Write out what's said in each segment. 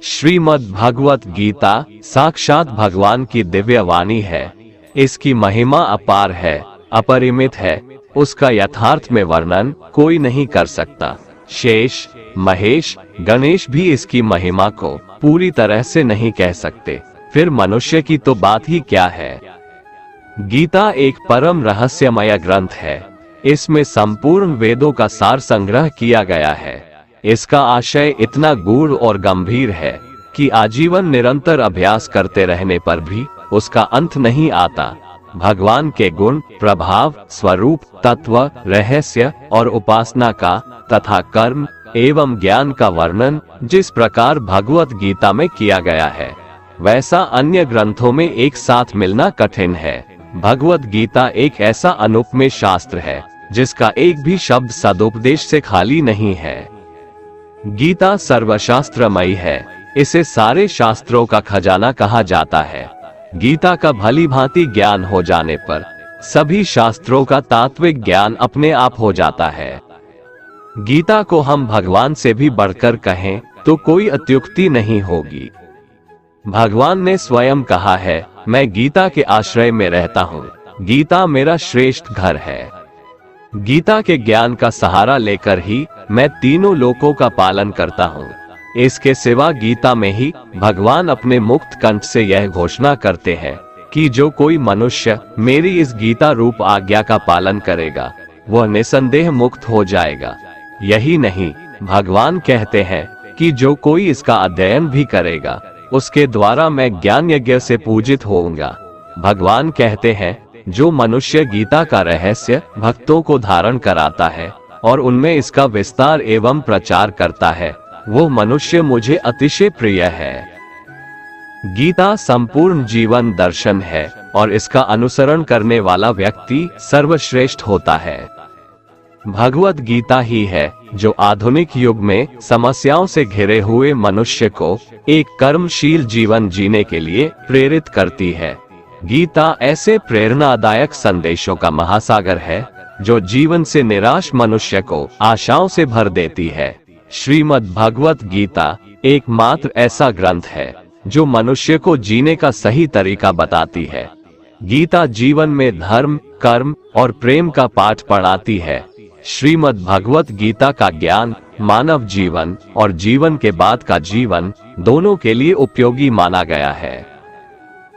श्रीमद् भगवत गीता साक्षात भगवान की दिव्य वाणी है। इसकी महिमा अपार है, अपरिमित है। उसका यथार्थ में वर्णन कोई नहीं कर सकता। शेष, महेश, गणेश भी इसकी महिमा को पूरी तरह से नहीं कह सकते, फिर मनुष्य की तो बात ही क्या है। गीता एक परम रहस्यमय ग्रंथ है। इसमें संपूर्ण वेदों का सार संग्रह किया गया है। इसका आशय इतना गूढ़ और गंभीर है कि आजीवन निरंतर अभ्यास करते रहने पर भी उसका अंत नहीं आता। भगवान के गुण, प्रभाव, स्वरूप, तत्व, रहस्य और उपासना का तथा कर्म एवं ज्ञान का वर्णन जिस प्रकार भगवत गीता में किया गया है, वैसा अन्य ग्रंथों में एक साथ मिलना कठिन है। भगवत गीता एक ऐसा अनुपमेय शास्त्र है जिसका एक भी शब्द सदुपदेश से खाली नहीं है। गीता सर्वशास्त्रमयी है। इसे सारे शास्त्रों का खजाना कहा जाता है। गीता का भली भांति ज्ञान हो जाने पर सभी शास्त्रों का तात्विक ज्ञान अपने आप हो जाता है। गीता को हम भगवान से भी बढ़कर कहें तो कोई अत्युक्ति नहीं होगी। भगवान ने स्वयं कहा है, मैं गीता के आश्रय में रहता हूँ। गीता मेरा श्रेष्ठ घर है। गीता के ज्ञान का सहारा लेकर ही मैं तीनों लोकों का पालन करता हूँ। इसके सिवा गीता में ही भगवान अपने मुक्त कंठ से यह घोषणा करते हैं कि जो कोई मनुष्य मेरी इस गीता रूप आज्ञा का पालन करेगा वह निसंदेह मुक्त हो जाएगा। यही नहीं, भगवान कहते हैं कि जो कोई इसका अध्ययन भी करेगा उसके द्वारा मैं ज्ञान यज्ञ से पूजित होऊंगा। भगवान कहते हैं, जो मनुष्य गीता का रहस्य भक्तों को धारण कराता है और उनमें इसका विस्तार एवं प्रचार करता है, वो मनुष्य मुझे अतिशय प्रिय है। गीता संपूर्ण जीवन दर्शन है और इसका अनुसरण करने वाला व्यक्ति सर्वश्रेष्ठ होता है। भगवत गीता ही है जो आधुनिक युग में समस्याओं से घिरे हुए मनुष्य को एक कर्मशील जीवन जीने के लिए प्रेरित करती है। गीता ऐसे प्रेरणादायक संदेशों का महासागर है जो जीवन से निराश मनुष्य को आशाओं से भर देती है। श्रीमद् भगवत गीता एकमात्र ऐसा ग्रंथ है जो मनुष्य को जीने का सही तरीका बताती है। गीता जीवन में धर्म, कर्म और प्रेम का पाठ पढ़ाती है। श्रीमद् भगवत गीता का ज्ञान मानव जीवन और जीवन के बाद का जीवन दोनों के लिए उपयोगी माना गया है।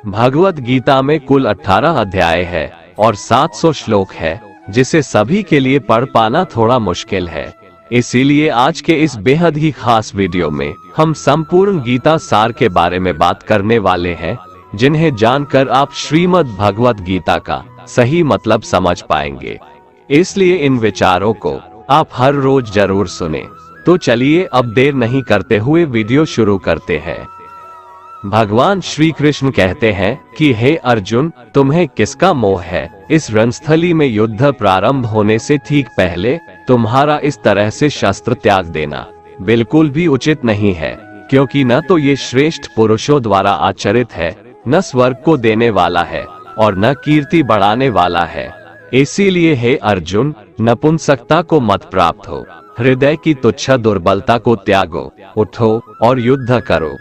भगवत गीता में कुल 18 अध्याय है और 700 श्लोक है, जिसे सभी के लिए पढ़ पाना थोड़ा मुश्किल है। इसीलिए आज के इस बेहद ही खास वीडियो में हम संपूर्ण गीता सार के बारे में बात करने वाले हैं, जिन्हें जानकर आप श्रीमद् भगवत गीता का सही मतलब समझ पाएंगे। इसलिए इन विचारों को आप हर रोज जरूर सुने। तो चलिए अब देर नहीं करते हुए वीडियो शुरू करते हैं। भगवान श्री कृष्ण कहते हैं कि हे अर्जुन, तुम्हें किसका मोह है? इस रणस्थली में युद्ध प्रारंभ होने से ठीक पहले तुम्हारा इस तरह से शस्त्र त्याग देना बिल्कुल भी उचित नहीं है, क्योंकि न तो ये श्रेष्ठ पुरुषों द्वारा आचरित है, न स्वर्ग को देने वाला है और न कीर्ति बढ़ाने वाला है। इसीलिए हे अर्जुन, नपुंसकता को मत प्राप्त हो, हृदय की तुच्छ दुर्बलता को त्यागो, उठो और युद्ध करो।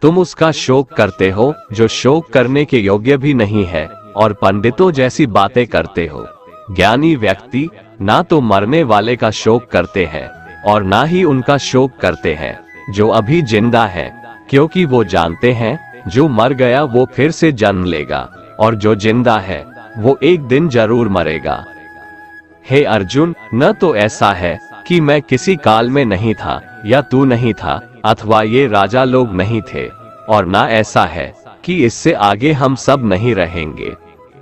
तुम उसका शोक करते हो जो शोक करने के योग्य भी नहीं है और पंडितों जैसी बातें करते हो। ज्ञानी व्यक्ति ना तो मरने वाले का शोक करते हैं और ना ही उनका शोक करते हैं जो अभी जिंदा है, क्योंकि वो जानते हैं जो मर गया वो फिर से जन्म लेगा और जो जिंदा है वो एक दिन जरूर मरेगा। हे अर्जुन, न तो ऐसा है कि मैं किसी काल में नहीं था या तू नहीं था अथवा ये राजा लोग नहीं थे, और ना ऐसा है कि इससे आगे हम सब नहीं रहेंगे।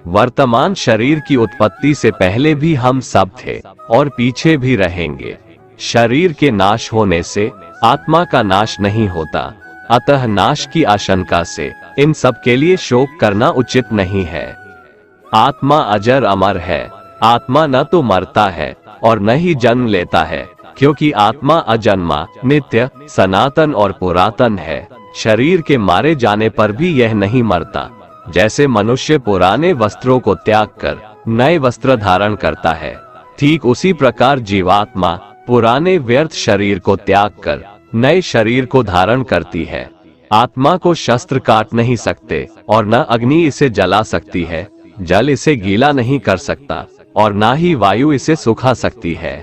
वर्तमान शरीर की उत्पत्ति से पहले भी हम सब थे और पीछे भी रहेंगे। शरीर के नाश होने से आत्मा का नाश नहीं होता, अतः नाश की आशंका से इन सब के लिए शोक करना उचित नहीं है। आत्मा अजर अमर है। आत्मा न तो मरता है और न ही जन्म लेता है, क्योंकि आत्मा अजन्मा, नित्य, सनातन और पुरातन है। शरीर के मारे जाने पर भी यह नहीं मरता। जैसे मनुष्य पुराने वस्त्रों को त्याग कर नए वस्त्र धारण करता है, ठीक उसी प्रकार जीवात्मा पुराने व्यर्थ शरीर को त्याग कर नए शरीर को धारण करती है। आत्मा को शस्त्र काट नहीं सकते और न अग्नि इसे जला सकती है, जल इसे गीला नहीं कर सकता और न ही वायु इसे सुखा सकती है।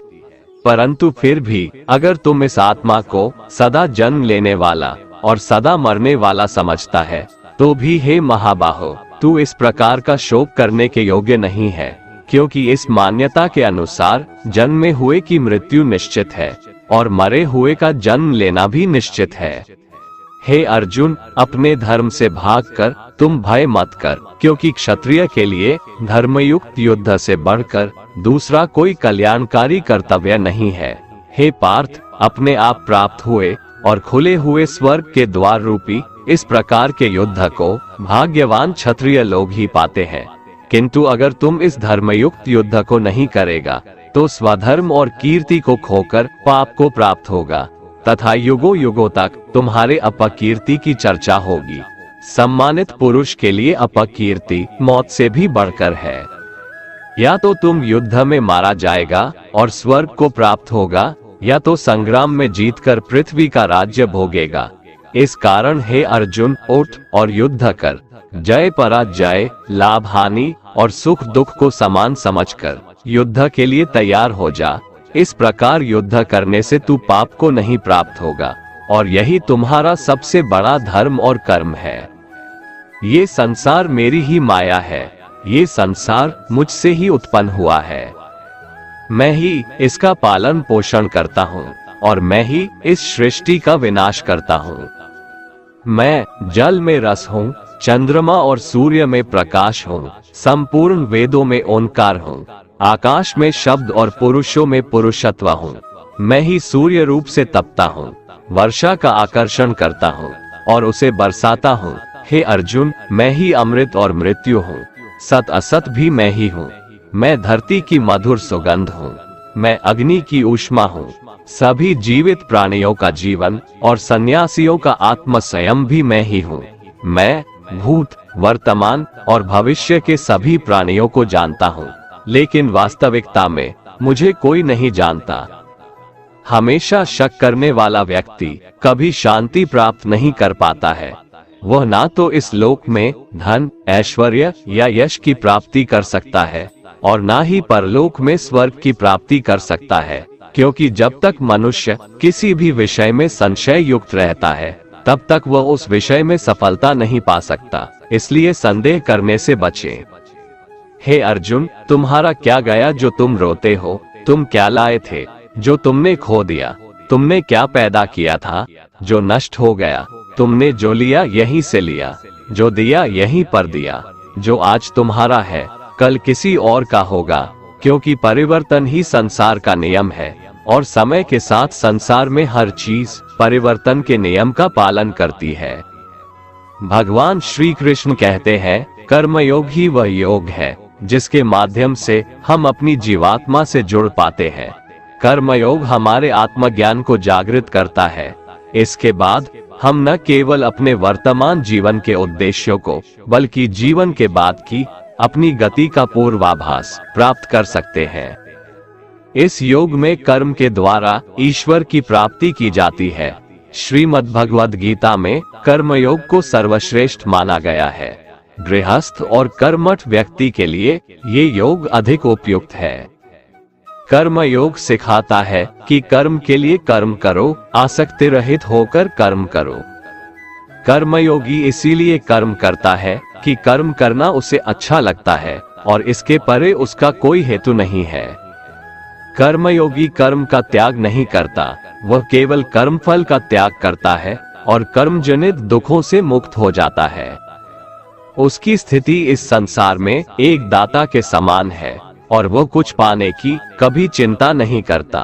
परंतु फिर भी अगर तुम इस आत्मा को सदा जन्म लेने वाला और सदा मरने वाला समझता है, तो भी हे महाबाहो, तू इस प्रकार का शोक करने के योग्य नहीं है, क्योंकि इस मान्यता के अनुसार जन्मे हुए की मृत्यु निश्चित है और मरे हुए का जन्म लेना भी निश्चित है। हे अर्जुन, अपने धर्म से भागकर तुम भय मत कर, क्योंकि क्षत्रिय के लिए धर्मयुक्त युद्ध से बढ़कर दूसरा कोई कल्याणकारी कर्तव्य नहीं है। हे पार्थ, अपने आप प्राप्त हुए और खुले हुए स्वर्ग के द्वार रूपी इस प्रकार के युद्ध को भाग्यवान क्षत्रिय लोग ही पाते हैं। किंतु अगर तुम इस धर्मयुक्त युद्ध को नहीं करेगा, तो स्वधर्म और कीर्ति को खोकर पाप को प्राप्त होगा तथा युगों युगों तक तुम्हारे अपकीर्ति की चर्चा होगी। सम्मानित पुरुष के लिए अपकीर्ति मौत से भी बढ़कर है। या तो तुम युद्ध में मारा जाएगा और स्वर्ग को प्राप्त होगा, या तो संग्राम में जीतकर पृथ्वी का राज्य भोगेगा। इस कारण हे अर्जुन, उठ और युद्ध कर। जय पराजय, लाभ हानि और सुख दुख को समान समझकर युद्ध के लिए तैयार हो जा। इस प्रकार युद्ध करने से तू पाप को नहीं प्राप्त होगा और यही तुम्हारा सबसे बड़ा धर्म और कर्म है। ये संसार मेरी ही माया है, ये संसार मुझसे ही उत्पन्न हुआ है। मैं ही इसका पालन पोषण करता हूँ और मैं ही इस सृष्टि का विनाश करता हूँ। मैं जल में रस हूँ, चंद्रमा और सूर्य में प्रकाश हूँ, संपूर्ण वेदों में ओंकार हूँ, आकाश में शब्द और पुरुषों में पुरुषत्व हूँ। मैं ही सूर्य रूप से तपता हूँ, वर्षा का आकर्षण करता हूँ और उसे बरसाता हूँ। हे अर्जुन, मैं ही अमृत और मृत्यु हूँ, सत असत भी मैं ही हूँ। मैं धरती की मधुर सुगंध हूँ, मैं अग्नि की ऊष्मा हूँ, सभी जीवित प्राणियों का जीवन और सन्यासियों का आत्म स्वयं भी मैं ही हूँ। मैं भूत, वर्तमान और भविष्य के सभी प्राणियों को जानता हूँ, लेकिन वास्तविकता में मुझे कोई नहीं जानता। हमेशा शक करने वाला व्यक्ति कभी शांति प्राप्त नहीं कर पाता है। वह ना तो इस लोक में धन, ऐश्वर्य या यश की प्राप्ति कर सकता है और ना ही परलोक में स्वर्ग की प्राप्ति कर सकता है, क्योंकि जब तक मनुष्य किसी भी विषय में संशय युक्त रहता है, तब तक वह उस विषय में सफलता नहीं पा सकता। इसलिए संदेह करने से बचें। हे अर्जुन, तुम्हारा क्या गया जो तुम रोते हो? तुम क्या लाए थे जो तुमने खो दिया? तुमने क्या पैदा किया था जो नष्ट हो गया? तुमने जो लिया यहीं से लिया, जो दिया यहीं पर दिया। जो आज तुम्हारा है कल किसी और का होगा, क्योंकि परिवर्तन ही संसार का नियम है और समय के साथ संसार में हर चीज परिवर्तन के नियम का पालन करती है। भगवान श्री कृष्ण कहते हैं, कर्मयोग ही वह योग है जिसके माध्यम से हम अपनी जीवात्मा से जुड़ पाते हैं। कर्मयोग हमारे आत्मज्ञान को जागृत करता है। इसके बाद हम न केवल अपने वर्तमान जीवन के उद्देश्यों को, बल्कि जीवन के बाद की अपनी गति का पूर्वाभास प्राप्त कर सकते हैं। इस योग में कर्म के द्वारा ईश्वर की प्राप्ति की जाती है। श्रीमद् भगवद गीता में कर्मयोग को सर्वश्रेष्ठ माना गया है। गृहस्थ और कर्मठ व्यक्ति के लिए ये योग अधिक उपयुक्त है। कर्म योग सिखाता है कि कर्म के लिए कर्म करो, आसक्ति रहित होकर कर्म करो। कर्मयोगी इसीलिए कर्म करता है कि कर्म करना उसे अच्छा लगता है और इसके परे उसका कोई हेतु नहीं है। कर्मयोगी कर्म का त्याग नहीं करता, वह केवल कर्मफल का त्याग करता है और कर्मजनित दुखों से मुक्त हो जाता है। उसकी स्थिति इस संसार में एक दाता के समान है और वह कुछ पाने की कभी चिंता नहीं करता।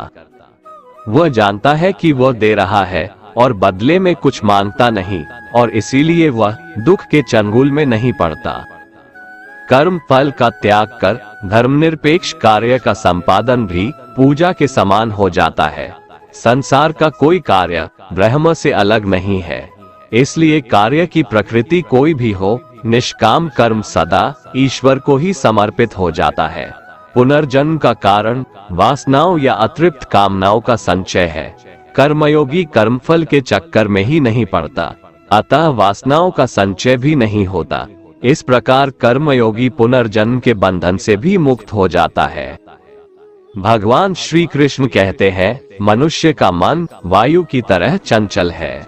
वह जानता है कि वह दे रहा है और बदले में कुछ मांगता नहीं, और इसीलिए वह दुख के चंगुल में नहीं पड़ता। कर्म फल का त्याग कर धर्मनिरपेक्ष कार्य का संपादन भी पूजा के समान हो जाता है। संसार का कोई कार्य ब्रह्म से अलग नहीं है, इसलिए कार्य की प्रकृति कोई भी हो, निष्काम कर्म सदा ईश्वर को ही समर्पित हो जाता है। पुनर्जन्म का कारण वासनाओं या अतृप्त कामनाओं का संचय है। कर्मयोगी कर्मफल के चक्कर में ही नहीं पड़ता, अतः वासनाओं का संचय भी नहीं होता। इस प्रकार कर्मयोगी पुनर्जन्म के बंधन से भी मुक्त हो जाता है। भगवान श्री कृष्ण कहते हैं, मनुष्य का मन वायु की तरह चंचल है।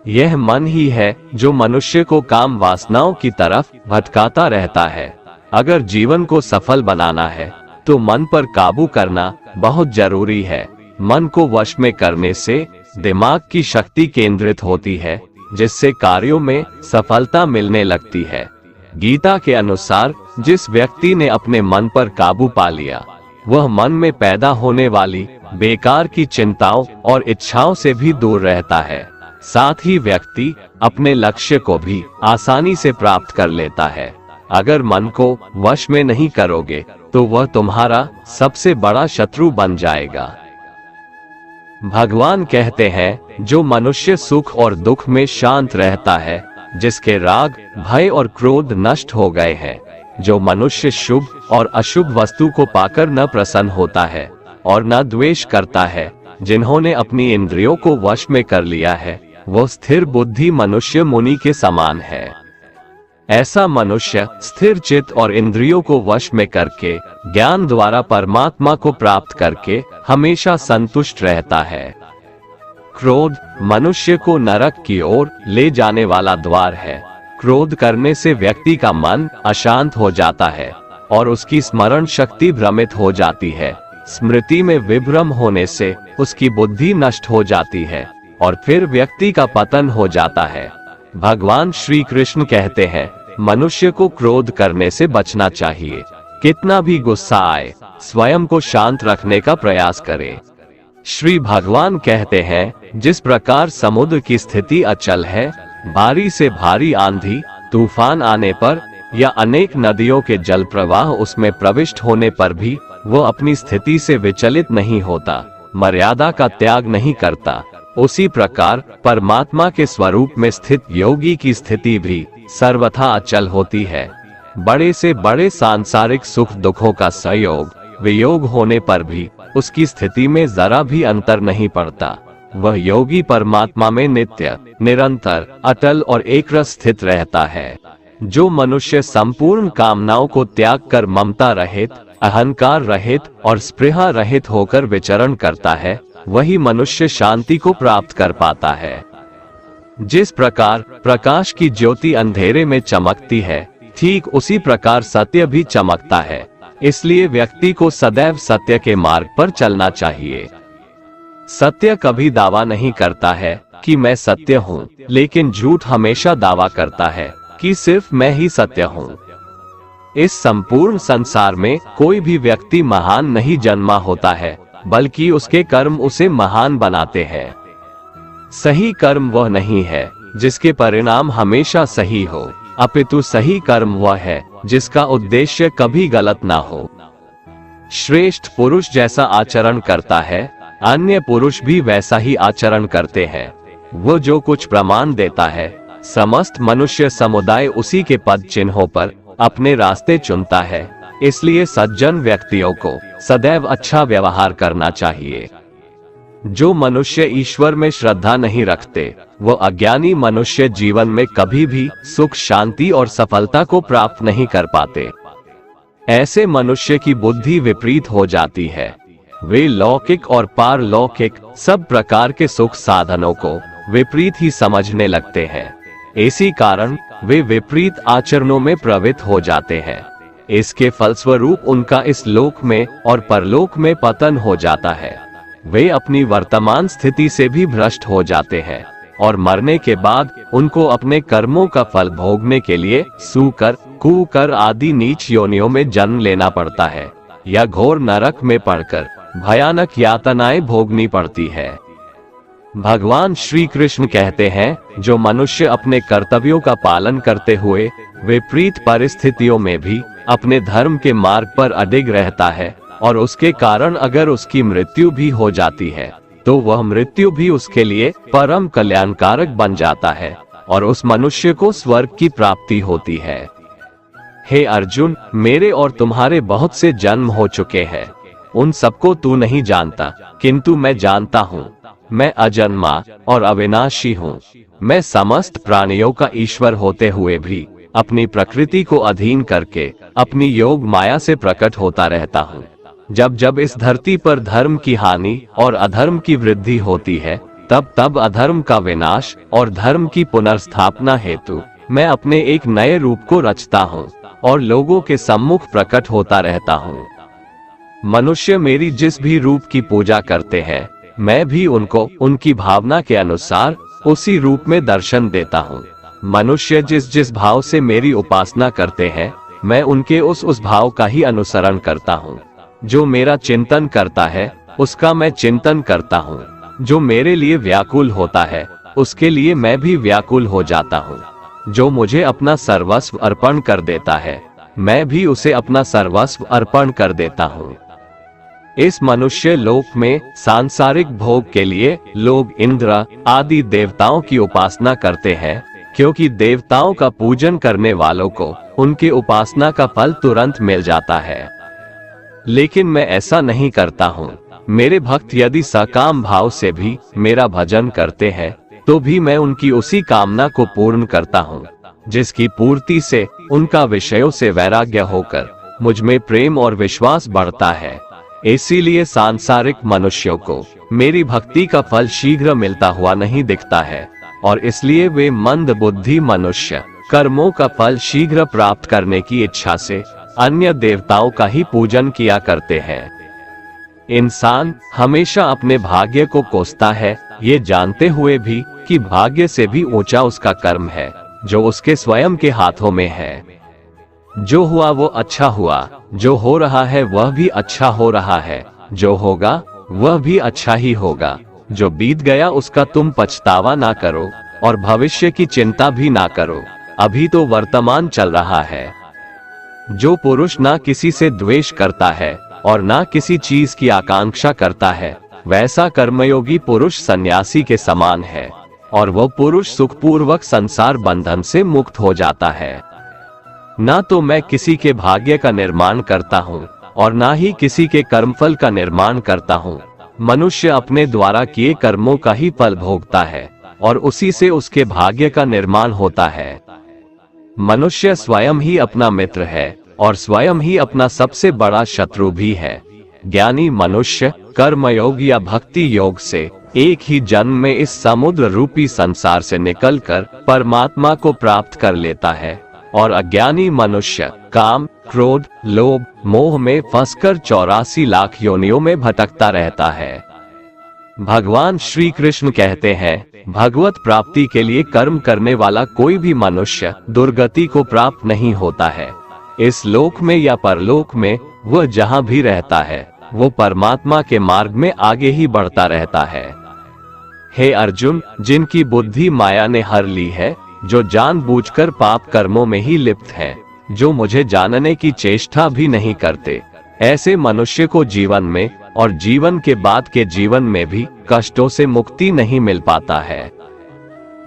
यह मन ही है जो मनुष्य को काम वासनाओं की तरफ भटकाता रहता है। अगर जीवन को सफल बनाना है तो मन पर काबू करना बहुत जरूरी है। मन को वश में करने से दिमाग की शक्ति केंद्रित होती है, जिससे कार्यों में सफलता मिलने लगती है। गीता के अनुसार जिस व्यक्ति ने अपने मन पर काबू पा लिया, वह मन में पैदा होने वाली बेकार की चिंताओं और इच्छाओं से भी दूर रहता है। साथ ही व्यक्ति अपने लक्ष्य को भी आसानी से प्राप्त कर लेता है। अगर मन को वश में नहीं करोगे तो वह तुम्हारा सबसे बड़ा शत्रु बन जाएगा। भगवान कहते हैं, जो मनुष्य सुख और दुख में शांत रहता है, जिसके राग, भय और क्रोध नष्ट हो गए हैं, जो मनुष्य शुभ और अशुभ वस्तु को पाकर न प्रसन्न होता है और न द्वेष करता है, जिन्होंने अपनी इंद्रियों को वश में कर लिया है, वो स्थिर बुद्धि मनुष्य मुनि के समान है। ऐसा मनुष्य स्थिर चित्त और इंद्रियों को वश में करके ज्ञान द्वारा परमात्मा को प्राप्त करके हमेशा संतुष्ट रहता है। क्रोध मनुष्य को नरक की ओर ले जाने वाला द्वार है। क्रोध करने से व्यक्ति का मन अशांत हो जाता है और उसकी स्मरण शक्ति भ्रमित हो जाती है। स्मृति में विभ्रम होने से उसकी बुद्धि नष्ट हो जाती है और फिर व्यक्ति का पतन हो जाता है। भगवान श्री कृष्ण कहते हैं, मनुष्य को क्रोध करने से बचना चाहिए। कितना भी गुस्सा आए, स्वयं को शांत रखने का प्रयास करें। श्री भगवान कहते हैं, जिस प्रकार समुद्र की स्थिति अचल है, भारी से भारी आंधी तूफान आने पर या अनेक नदियों के जल प्रवाह उसमें प्रविष्ट होने पर भी वो अपनी स्थिति से विचलित नहीं होता, मर्यादा का त्याग नहीं करता, उसी प्रकार परमात्मा के स्वरूप में स्थित योगी की स्थिति भी सर्वथा अचल होती है। बड़े से बड़े सांसारिक सुख दुखों का संयोग वियोग होने पर भी उसकी स्थिति में जरा भी अंतर नहीं पड़ता। वह योगी परमात्मा में नित्य, निरंतर, अटल और एकरस स्थित रहता है। जो मनुष्य संपूर्ण कामनाओं को त्याग कर ममता रहित, अहंकार रहित और स्पृहा रहित होकर विचरण करता है, वही मनुष्य शांति को प्राप्त कर पाता है। जिस प्रकार प्रकाश की ज्योति अंधेरे में चमकती है, ठीक उसी प्रकार सत्य भी चमकता है। इसलिए व्यक्ति को सदैव सत्य के मार्ग पर चलना चाहिए। सत्य कभी दावा नहीं करता है कि मैं सत्य हूँ, लेकिन झूठ हमेशा दावा करता है कि सिर्फ मैं ही सत्य हूँ। इस संपूर्ण संसार में कोई भी व्यक्ति महान नहीं जन्मा होता है, बल्कि उसके कर्म उसे महान बनाते हैं। सही कर्म वह नहीं है जिसके परिणाम हमेशा सही हो, अपितु सही कर्म वह है जिसका उद्देश्य कभी गलत ना हो। श्रेष्ठ पुरुष जैसा आचरण करता है, अन्य पुरुष भी वैसा ही आचरण करते हैं। वो जो कुछ प्रमाण देता है, समस्त मनुष्य समुदाय उसी के पद चिन्हों पर अपने रास्ते चुनता है। इसलिए सज्जन व्यक्तियों को सदैव अच्छा व्यवहार करना चाहिए। जो मनुष्य ईश्वर में श्रद्धा नहीं रखते, वो अज्ञानी मनुष्य जीवन में कभी भी सुख, शांति और सफलता को प्राप्त नहीं कर पाते। ऐसे मनुष्य की बुद्धि विपरीत हो जाती है। वे लौकिक और पारलौकिक सब प्रकार के सुख साधनों को विपरीत ही समझने लगते हैं। इसी कारण वे विपरीत आचरणों में प्रवृत्त हो जाते हैं। इसके फलस्वरूप उनका इस लोक में और परलोक में पतन हो जाता है। वे अपनी वर्तमान स्थिति से भी भ्रष्ट हो जाते हैं और मरने के बाद उनको अपने कर्मों का फल भोगने के लिए सूकर, कुकर आदि नीच योनियों में जन्म लेना पड़ता है या घोर नरक में पड़कर भयानक यातनाएं भोगनी पड़ती है। भगवान श्री कृष्ण कहते हैं, जो मनुष्य अपने कर्तव्यों का पालन करते हुए विपरीत परिस्थितियों में भी अपने धर्म के मार्ग पर अडिग रहता है और उसके कारण अगर उसकी मृत्यु भी हो जाती है, तो वह मृत्यु भी उसके लिए परम कल्याणकारक बन जाता है और उस मनुष्य को स्वर्ग की प्राप्ति होती है। हे अर्जुन, मेरे और तुम्हारे बहुत से जन्म हो चुके हैं, उन सबको तू नहीं जानता, किंतु मैं जानता हूँ। मैं अजन्मा और अविनाशी हूँ। मैं समस्त प्राणियों का ईश्वर होते हुए भी अपनी प्रकृति को अधीन करके अपनी योग माया से प्रकट होता रहता हूँ। जब जब इस धरती पर धर्म की हानि और अधर्म की वृद्धि होती है, तब तब अधर्म का विनाश और धर्म की पुनर्स्थापना हेतु मैं अपने एक नए रूप को रचता हूँ और लोगों के सम्मुख प्रकट होता रहता हूँ। मनुष्य मेरी जिस भी रूप की पूजा करते हैं, मैं भी उनको उनकी भावना के अनुसार उसी रूप में दर्शन देता हूँ। मनुष्य जिस जिस भाव से मेरी उपासना करते हैं, मैं उनके उस भाव का ही अनुसरण करता हूँ। जो मेरा चिंतन करता है, उसका मैं चिंतन करता हूँ। जो मेरे लिए व्याकुल होता है, उसके लिए मैं भी व्याकुल हो जाता हूँ। जो मुझे अपना सर्वस्व अर्पण कर देता है, मैं भी उसे अपना सर्वस्व अर्पण कर देता हूँ। इस मनुष्य लोक में सांसारिक भोग के लिए लोग इंद्र आदि देवताओं की उपासना करते हैं, क्योंकि देवताओं का पूजन करने वालों को उनकी उपासना का फल तुरंत मिल जाता है। लेकिन मैं ऐसा नहीं करता हूँ। मेरे भक्त यदि सकाम भाव से भी मेरा भजन करते हैं, तो भी मैं उनकी उसी कामना को पूर्ण करता हूँ, जिसकी पूर्ति से उनका विषयों से वैराग्य होकर मुझ में प्रेम और विश्वास बढ़ता है। इसीलिए सांसारिक मनुष्यों को मेरी भक्ति का फल शीघ्र मिलता हुआ नहीं दिखता है, और इसलिए वे मंद बुद्धि मनुष्य कर्मों का फल शीघ्र प्राप्त करने की इच्छा से अन्य देवताओं का ही पूजन किया करते हैं। इंसान हमेशा अपने भाग्य को कोसता है, ये जानते हुए भी कि भाग्य से भी ऊंचा उसका कर्म है, जो उसके स्वयं के हाथों में है। जो हुआ वो अच्छा हुआ, जो हो रहा है वह भी अच्छा हो रहा है, जो होगा वह भी अच्छा ही होगा। जो बीत गया उसका तुम पछतावा ना करो और भविष्य की चिंता भी ना करो, अभी तो वर्तमान चल रहा है। जो पुरुष ना किसी से द्वेष करता है और ना किसी चीज की आकांक्षा करता है, वैसा कर्मयोगी पुरुष सन्यासी के समान है, और वह पुरुष सुखपूर्वक संसार बंधन से मुक्त हो जाता है। ना तो मैं किसी के भाग्य का निर्माण करता हूँ और ना ही किसी के कर्मफल का निर्माण करता हूँ। मनुष्य अपने द्वारा किए कर्मों का ही फल भोगता है और उसी से उसके भाग्य का निर्माण होता है। मनुष्य स्वयं ही अपना मित्र है और स्वयं ही अपना सबसे बड़ा शत्रु भी है। ज्ञानी मनुष्य कर्मयोग या भक्ति योग से एक ही जन्म में इस समुद्र रूपी संसार से निकलकर परमात्मा को प्राप्त कर लेता है, और अज्ञानी मनुष्य काम, क्रोध, लोभ, मोह में फंसकर 84 लाख योनियों में भटकता रहता है। भगवान श्री कृष्ण कहते हैं, भगवत प्राप्ति के लिए कर्म करने वाला कोई भी मनुष्य दुर्गति को प्राप्त नहीं होता है। इस लोक में या परलोक में वह जहाँ भी रहता है, वो परमात्मा के मार्ग में आगे ही बढ़ता रहता है। हे अर्जुन, जिनकी बुद्धि माया ने हर ली है, जो जानबूझकर पाप कर्मों में ही लिप्त हैं, जो मुझे जानने की चेष्टा भी नहीं करते, ऐसे मनुष्य को जीवन में और जीवन के बाद के जीवन में भी कष्टों से मुक्ति नहीं मिल पाता है।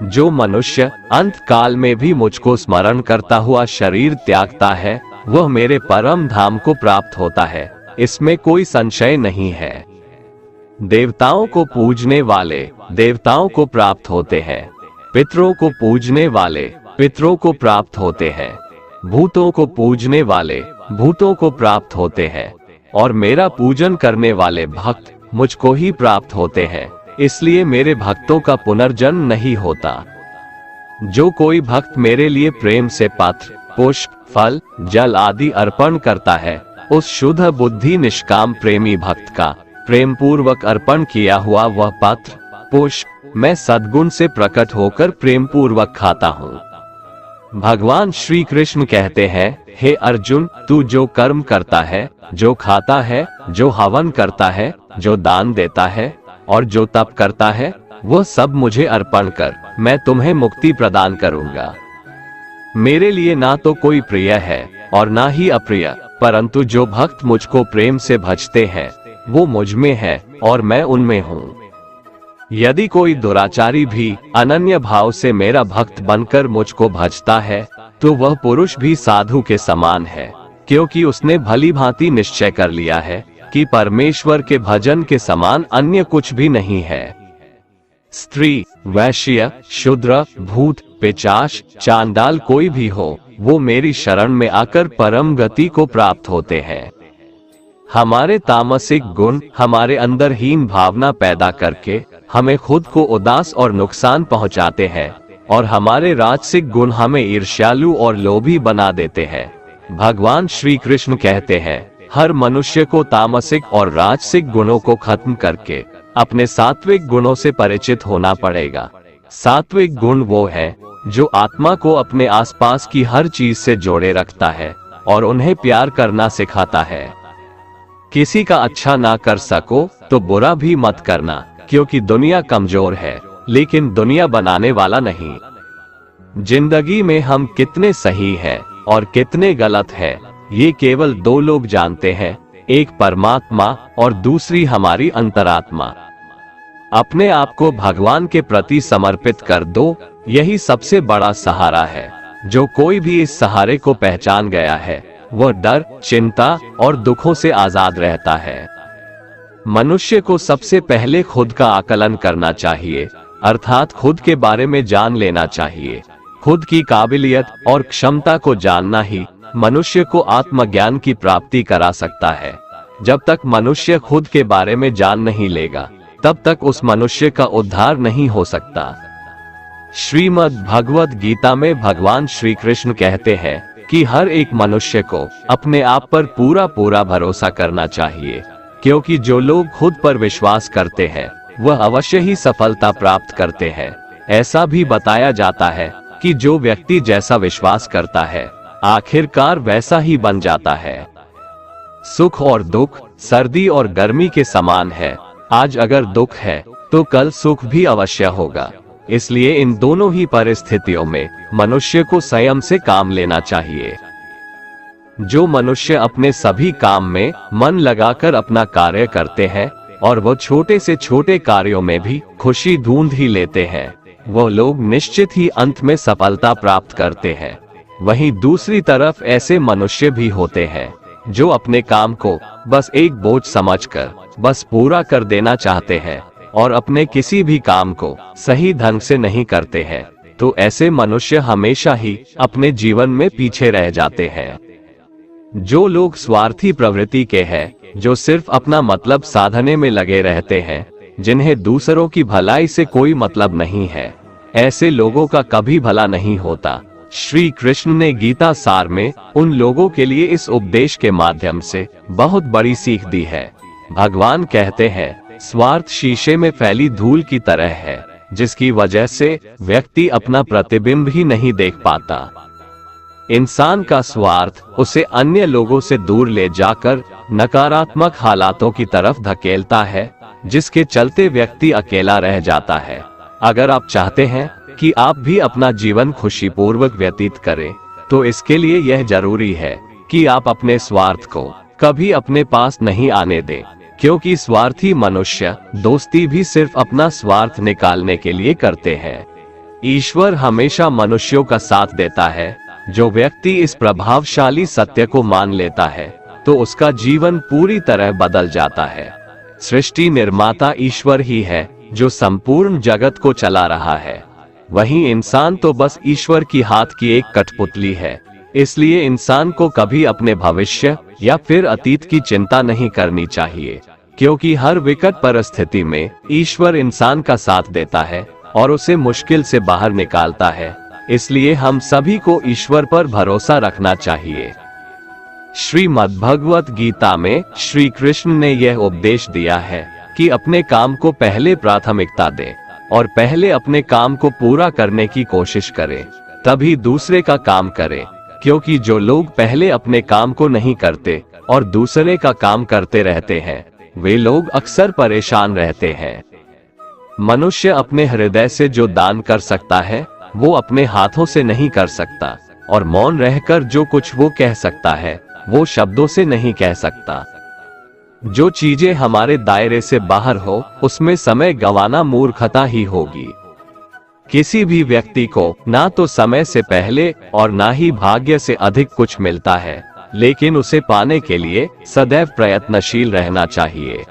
जो मनुष्य अंत काल में भी मुझको स्मरण करता हुआ शरीर त्यागता है, वह मेरे परम धाम को प्राप्त होता है, इसमें कोई संशय नहीं है। देवताओं को पूजने वाले देवताओं को प्राप्त होते हैं, पितरों को पूजने वाले पितरों को प्राप्त होते हैं, भूतों को पूजने वाले भूतों को प्राप्त होते हैं, और मेरा पूजन करने वाले भक्त मुझको ही प्राप्त होते हैं। इसलिए मेरे भक्तों का पुनर्जन्म नहीं होता। जो कोई भक्त मेरे लिए प्रेम से पत्र, पुष्प, फल, जल आदि अर्पण करता है, उस शुद्ध बुद्धि निष्काम प्रेमी भक्त का प्रेम पूर्वक अर्पण किया हुआ वह पत्र, पुष्प मैं सद्गुण से प्रकट होकर प्रेम पूर्वक खाता हूँ। भगवान श्री कृष्ण कहते हैं, हे अर्जुन, तू जो कर्म करता है, जो खाता है, जो हवन करता है, जो दान देता है और जो तप करता है, वह सब मुझे अर्पण कर, मैं तुम्हें मुक्ति प्रदान करूंगा। मेरे लिए ना तो कोई प्रिय है और ना ही अप्रिय, परंतु जो भक्त मुझको प्रेम से भजते हैं, वो मुझ में है और मैं उनमें हूँ। यदि कोई दुराचारी भी अनन्य भाव से मेरा भक्त बनकर मुझको भजता है, तो वह पुरुष भी साधु के समान है, क्योंकि उसने भली भांति निश्चय कर लिया है कि परमेश्वर के भजन के समान अन्य कुछ भी नहीं है। स्त्री, वैश्य, शूद्र, भूत, पिशाच, चांडाल कोई भी हो, वो मेरी शरण में आकर परम गति को प्राप्त होते हैं। हमारे तामसिक गुण हमारे अंदर हीन भावना पैदा करके हमें खुद को उदास और नुकसान पहुंचाते हैं, और हमारे राजसिक गुण हमें ईर्ष्यालु और लोभी बना देते हैं। भगवान श्री कृष्ण कहते हैं, हर मनुष्य को तामसिक और राजसिक गुणों को खत्म करके अपने सात्विक गुणों से परिचित होना पड़ेगा। सात्विक गुण वो है जो आत्मा को अपने आसपास की हर चीज से जोड़े रखता है और उन्हें प्यार करना सिखाता है। किसी का अच्छा ना कर सको तो बुरा भी मत करना, क्योंकि दुनिया कमजोर है लेकिन दुनिया बनाने वाला नहीं। जिंदगी में हम कितने सही हैं और कितने गलत हैं, ये केवल दो लोग जानते हैं, एक परमात्मा और दूसरी हमारी अंतरात्मा। अपने आप को भगवान के प्रति समर्पित कर दो, यही सबसे बड़ा सहारा है। जो कोई भी इस सहारे को पहचान गया है वह डर, चिंता और दुखों से आजाद रहता है। मनुष्य को सबसे पहले खुद का आकलन करना चाहिए, अर्थात खुद के बारे में जान लेना चाहिए। खुद की काबिलियत और क्षमता को जानना ही मनुष्य को आत्मज्ञान की प्राप्ति करा सकता है। जब तक मनुष्य खुद के बारे में जान नहीं लेगा, तब तक उस मनुष्य का उद्धार नहीं हो सकता। श्रीमद् भगवद गीता में भगवान श्री कृष्ण कहते हैं कि हर एक मनुष्य को अपने आप पर पूरा भरोसा करना चाहिए, क्योंकि जो लोग खुद पर विश्वास करते हैं वह अवश्य ही सफलता प्राप्त करते हैं। ऐसा भी बताया जाता है कि जो व्यक्ति जैसा विश्वास करता है आखिरकार वैसा ही बन जाता है। सुख और दुख सर्दी और गर्मी के समान है। आज अगर दुख है तो कल सुख भी अवश्य होगा। इसलिए इन दोनों ही परिस्थितियों में मनुष्य को संयम से काम लेना चाहिए। जो मनुष्य अपने सभी काम में मन लगाकर अपना कार्य करते हैं और वो छोटे से छोटे कार्यों में भी खुशी ढूंढ ही लेते हैं, वो लोग निश्चित ही अंत में सफलता प्राप्त करते हैं। वहीं दूसरी तरफ ऐसे मनुष्य भी होते हैं जो अपने काम को बस एक बोझ समझकर बस पूरा कर देना चाहते हैं और अपने किसी भी काम को सही ढंग से नहीं करते हैं। तो ऐसे मनुष्य हमेशा ही अपने जीवन में पीछे रह जाते हैं। जो लोग स्वार्थी प्रवृत्ति के हैं, जो सिर्फ अपना मतलब साधने में लगे रहते हैं, जिन्हें दूसरों की भलाई से कोई मतलब नहीं है, ऐसे लोगों का कभी भला नहीं होता। श्री कृष्ण ने गीता सार में उन लोगों के लिए इस उपदेश के माध्यम से बहुत बड़ी सीख दी है। भगवान कहते हैं, स्वार्थ शीशे में फैली धूल की तरह है, जिसकी वजह से व्यक्ति अपना प्रतिबिंब ही नहीं देख पाता। इंसान का स्वार्थ उसे अन्य लोगों से दूर ले जाकर नकारात्मक हालातों की तरफ धकेलता है, जिसके चलते व्यक्ति अकेला रह जाता है। अगर आप चाहते हैं कि आप भी अपना जीवन खुशीपूर्वक व्यतीत करें, तो इसके लिए यह जरूरी है कि आप अपने स्वार्थ को कभी अपने पास नहीं आने दें, क्योंकि स्वार्थी मनुष्य दोस्ती भी सिर्फ अपना स्वार्थ निकालने के लिए करते हैं। ईश्वर हमेशा मनुष्यों का साथ देता है। जो व्यक्ति इस प्रभावशाली सत्य को मान लेता है तो उसका जीवन पूरी तरह बदल जाता है। सृष्टि निर्माता ईश्वर ही है जो संपूर्ण जगत को चला रहा है। वहीं इंसान तो बस ईश्वर की हाथ की एक कठपुतली है। इसलिए इंसान को कभी अपने भविष्य या फिर अतीत की चिंता नहीं करनी चाहिए, क्योंकि हर विकट परिस्थिति में ईश्वर इंसान का साथ देता है और उसे मुश्किल से बाहर निकालता है। इसलिए हम सभी को ईश्वर पर भरोसा रखना चाहिए। श्रीमद् भगवत गीता में श्री कृष्ण ने यह उपदेश दिया है कि अपने काम को पहले प्राथमिकता दें और पहले अपने काम को पूरा करने की कोशिश करें, तभी दूसरे का काम करें। क्योंकि जो लोग पहले अपने काम को नहीं करते और दूसरे का काम करते रहते हैं, वे लोग अक्सर परेशान रहते हैं। मनुष्य अपने हृदय से जो दान कर सकता है वो अपने हाथों से नहीं कर सकता, और मौन रहकर जो कुछ वो कह सकता है वो शब्दों से नहीं कह सकता। जो चीजें हमारे दायरे से बाहर हो उसमें समय गंवाना मूर्खता ही होगी। किसी भी व्यक्ति को ना तो समय से पहले और ना ही भाग्य से अधिक कुछ मिलता है, लेकिन उसे पाने के लिए सदैव प्रयत्नशील रहना चाहिए।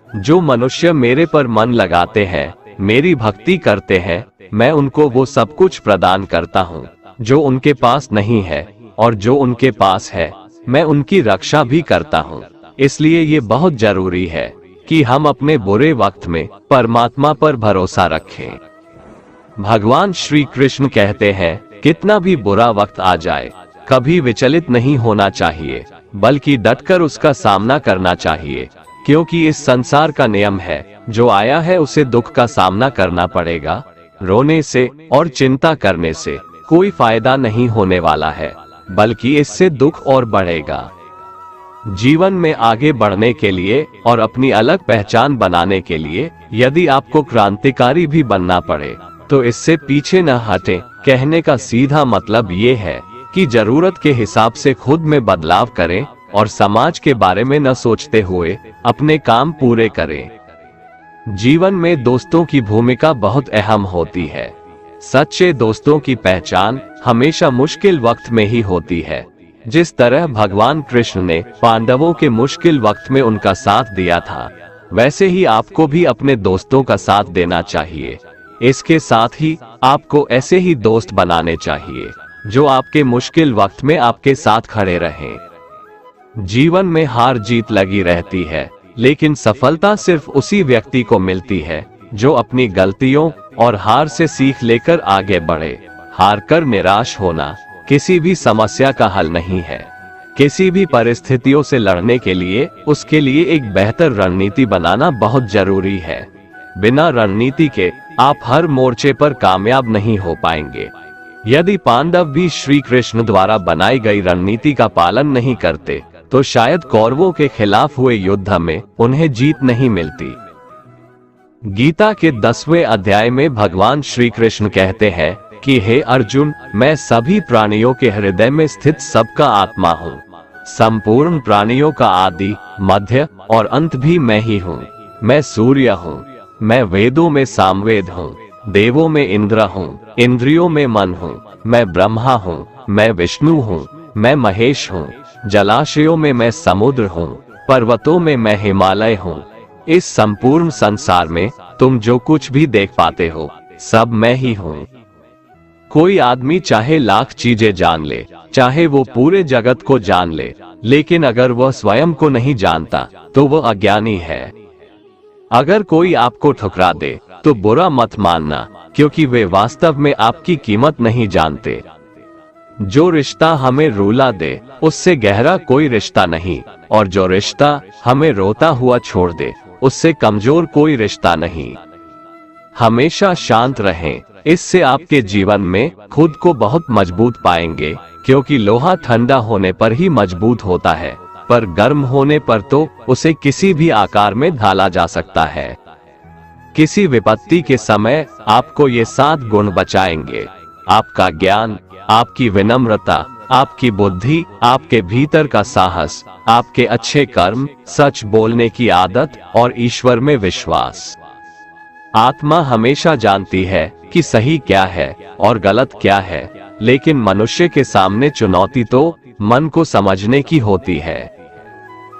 जो मनुष्य मेरे पर मन लगाते हैं मेरी भक्ति करते हैं, मैं उनको वो सब कुछ प्रदान करता हूँ जो उनके पास नहीं है, और जो उनके पास है मैं उनकी रक्षा भी करता हूँ। इसलिए ये बहुत जरूरी है कि हम अपने बुरे वक्त में परमात्मा पर भरोसा रखें। भगवान श्री कृष्ण कहते हैं, कितना भी बुरा वक्त आ जाए कभी विचलित नहीं होना चाहिए, बल्कि डटकर उसका सामना करना चाहिए, क्योंकि इस संसार का नियम है, जो आया है उसे दुख का सामना करना पड़ेगा। रोने से और चिंता करने से कोई फायदा नहीं होने वाला है, बल्कि इससे दुख और बढ़ेगा। जीवन में आगे बढ़ने के लिए और अपनी अलग पहचान बनाने के लिए यदि आपको क्रांतिकारी भी बनना पड़े तो इससे पीछे न हटें। कहने का सीधा मतलब ये है कि जरूरत के हिसाब से खुद में बदलाव करें और समाज के बारे में न सोचते हुए अपने काम पूरे करें। जीवन में दोस्तों की भूमिका बहुत अहम होती है। सच्चे दोस्तों की पहचान हमेशा मुश्किल वक्त में ही होती है। जिस तरह भगवान कृष्ण ने पांडवों के मुश्किल वक्त में उनका साथ दिया था, वैसे ही आपको भी अपने दोस्तों का साथ देना चाहिए। इसके साथ ही आपको ऐसे ही दोस्त बनाने चाहिए जो आपके मुश्किल वक्त में आपके साथ खड़े रहें। जीवन में हार जीत लगी रहती है, लेकिन सफलता सिर्फ उसी व्यक्ति को मिलती है जो अपनी गलतियों और हार से सीख लेकर आगे बढ़े। हार कर निराश होना किसी भी समस्या का हल नहीं है। किसी भी परिस्थितियों से लड़ने के लिए उसके लिए एक बेहतर रणनीति बनाना बहुत जरूरी है। बिना रणनीति के आप हर मोर्चे पर कामयाब नहीं हो पाएंगे। यदि पांडव भी श्री कृष्ण द्वारा बनाई गई रणनीति का पालन नहीं करते तो शायद कौरवों के खिलाफ हुए युद्ध में उन्हें जीत नहीं मिलती। गीता के 10वें अध्याय में भगवान श्री कृष्ण कहते हैं कि हे अर्जुन, मैं सभी प्राणियों के हृदय में स्थित सबका आत्मा हूँ। संपूर्ण प्राणियों का आदि, मध्य और अंत भी मैं ही हूँ। मैं सूर्य हूँ, मैं वेदों में सामवेद हूँ, देवों में इंद्र हूँ, इंद्रियों में मन हूँ, मैं ब्रह्मा हूँ, मैं विष्णु हूँ, मैं महेश हूँ, जलाशयों में मैं समुद्र हूँ, पर्वतों में मैं हिमालय हूँ। इस संपूर्ण संसार में तुम जो कुछ भी देख पाते हो सब मैं ही हूँ। कोई आदमी चाहे लाख चीजें जान ले, चाहे वो पूरे जगत को जान ले, लेकिन अगर वह स्वयं को नहीं जानता तो वह अज्ञानी है। अगर कोई आपको ठुकरा दे तो बुरा मत मानना, क्योंकि वे वास्तव में आपकी कीमत नहीं जानते। जो रिश्ता हमें रुला दे उससे गहरा कोई रिश्ता नहीं, और जो रिश्ता हमें रोता हुआ छोड़ दे उससे कमजोर कोई रिश्ता नहीं। हमेशा शांत रहें, इससे आपके जीवन में खुद को बहुत मजबूत पाएंगे, क्योंकि लोहा ठंडा होने पर ही मजबूत होता है, पर गर्म होने पर तो उसे किसी भी आकार में ढाला जा सकता है। किसी विपत्ति के समय आपको ये 7 गुण बचाएंगे: आपका ज्ञान, आपकी विनम्रता, आपकी बुद्धि, आपके भीतर का साहस, आपके अच्छे कर्म, सच बोलने की आदत और ईश्वर में विश्वास। आत्मा हमेशा जानती है कि सही क्या है और गलत क्या है, लेकिन मनुष्य के सामने चुनौती तो मन को समझने की होती है।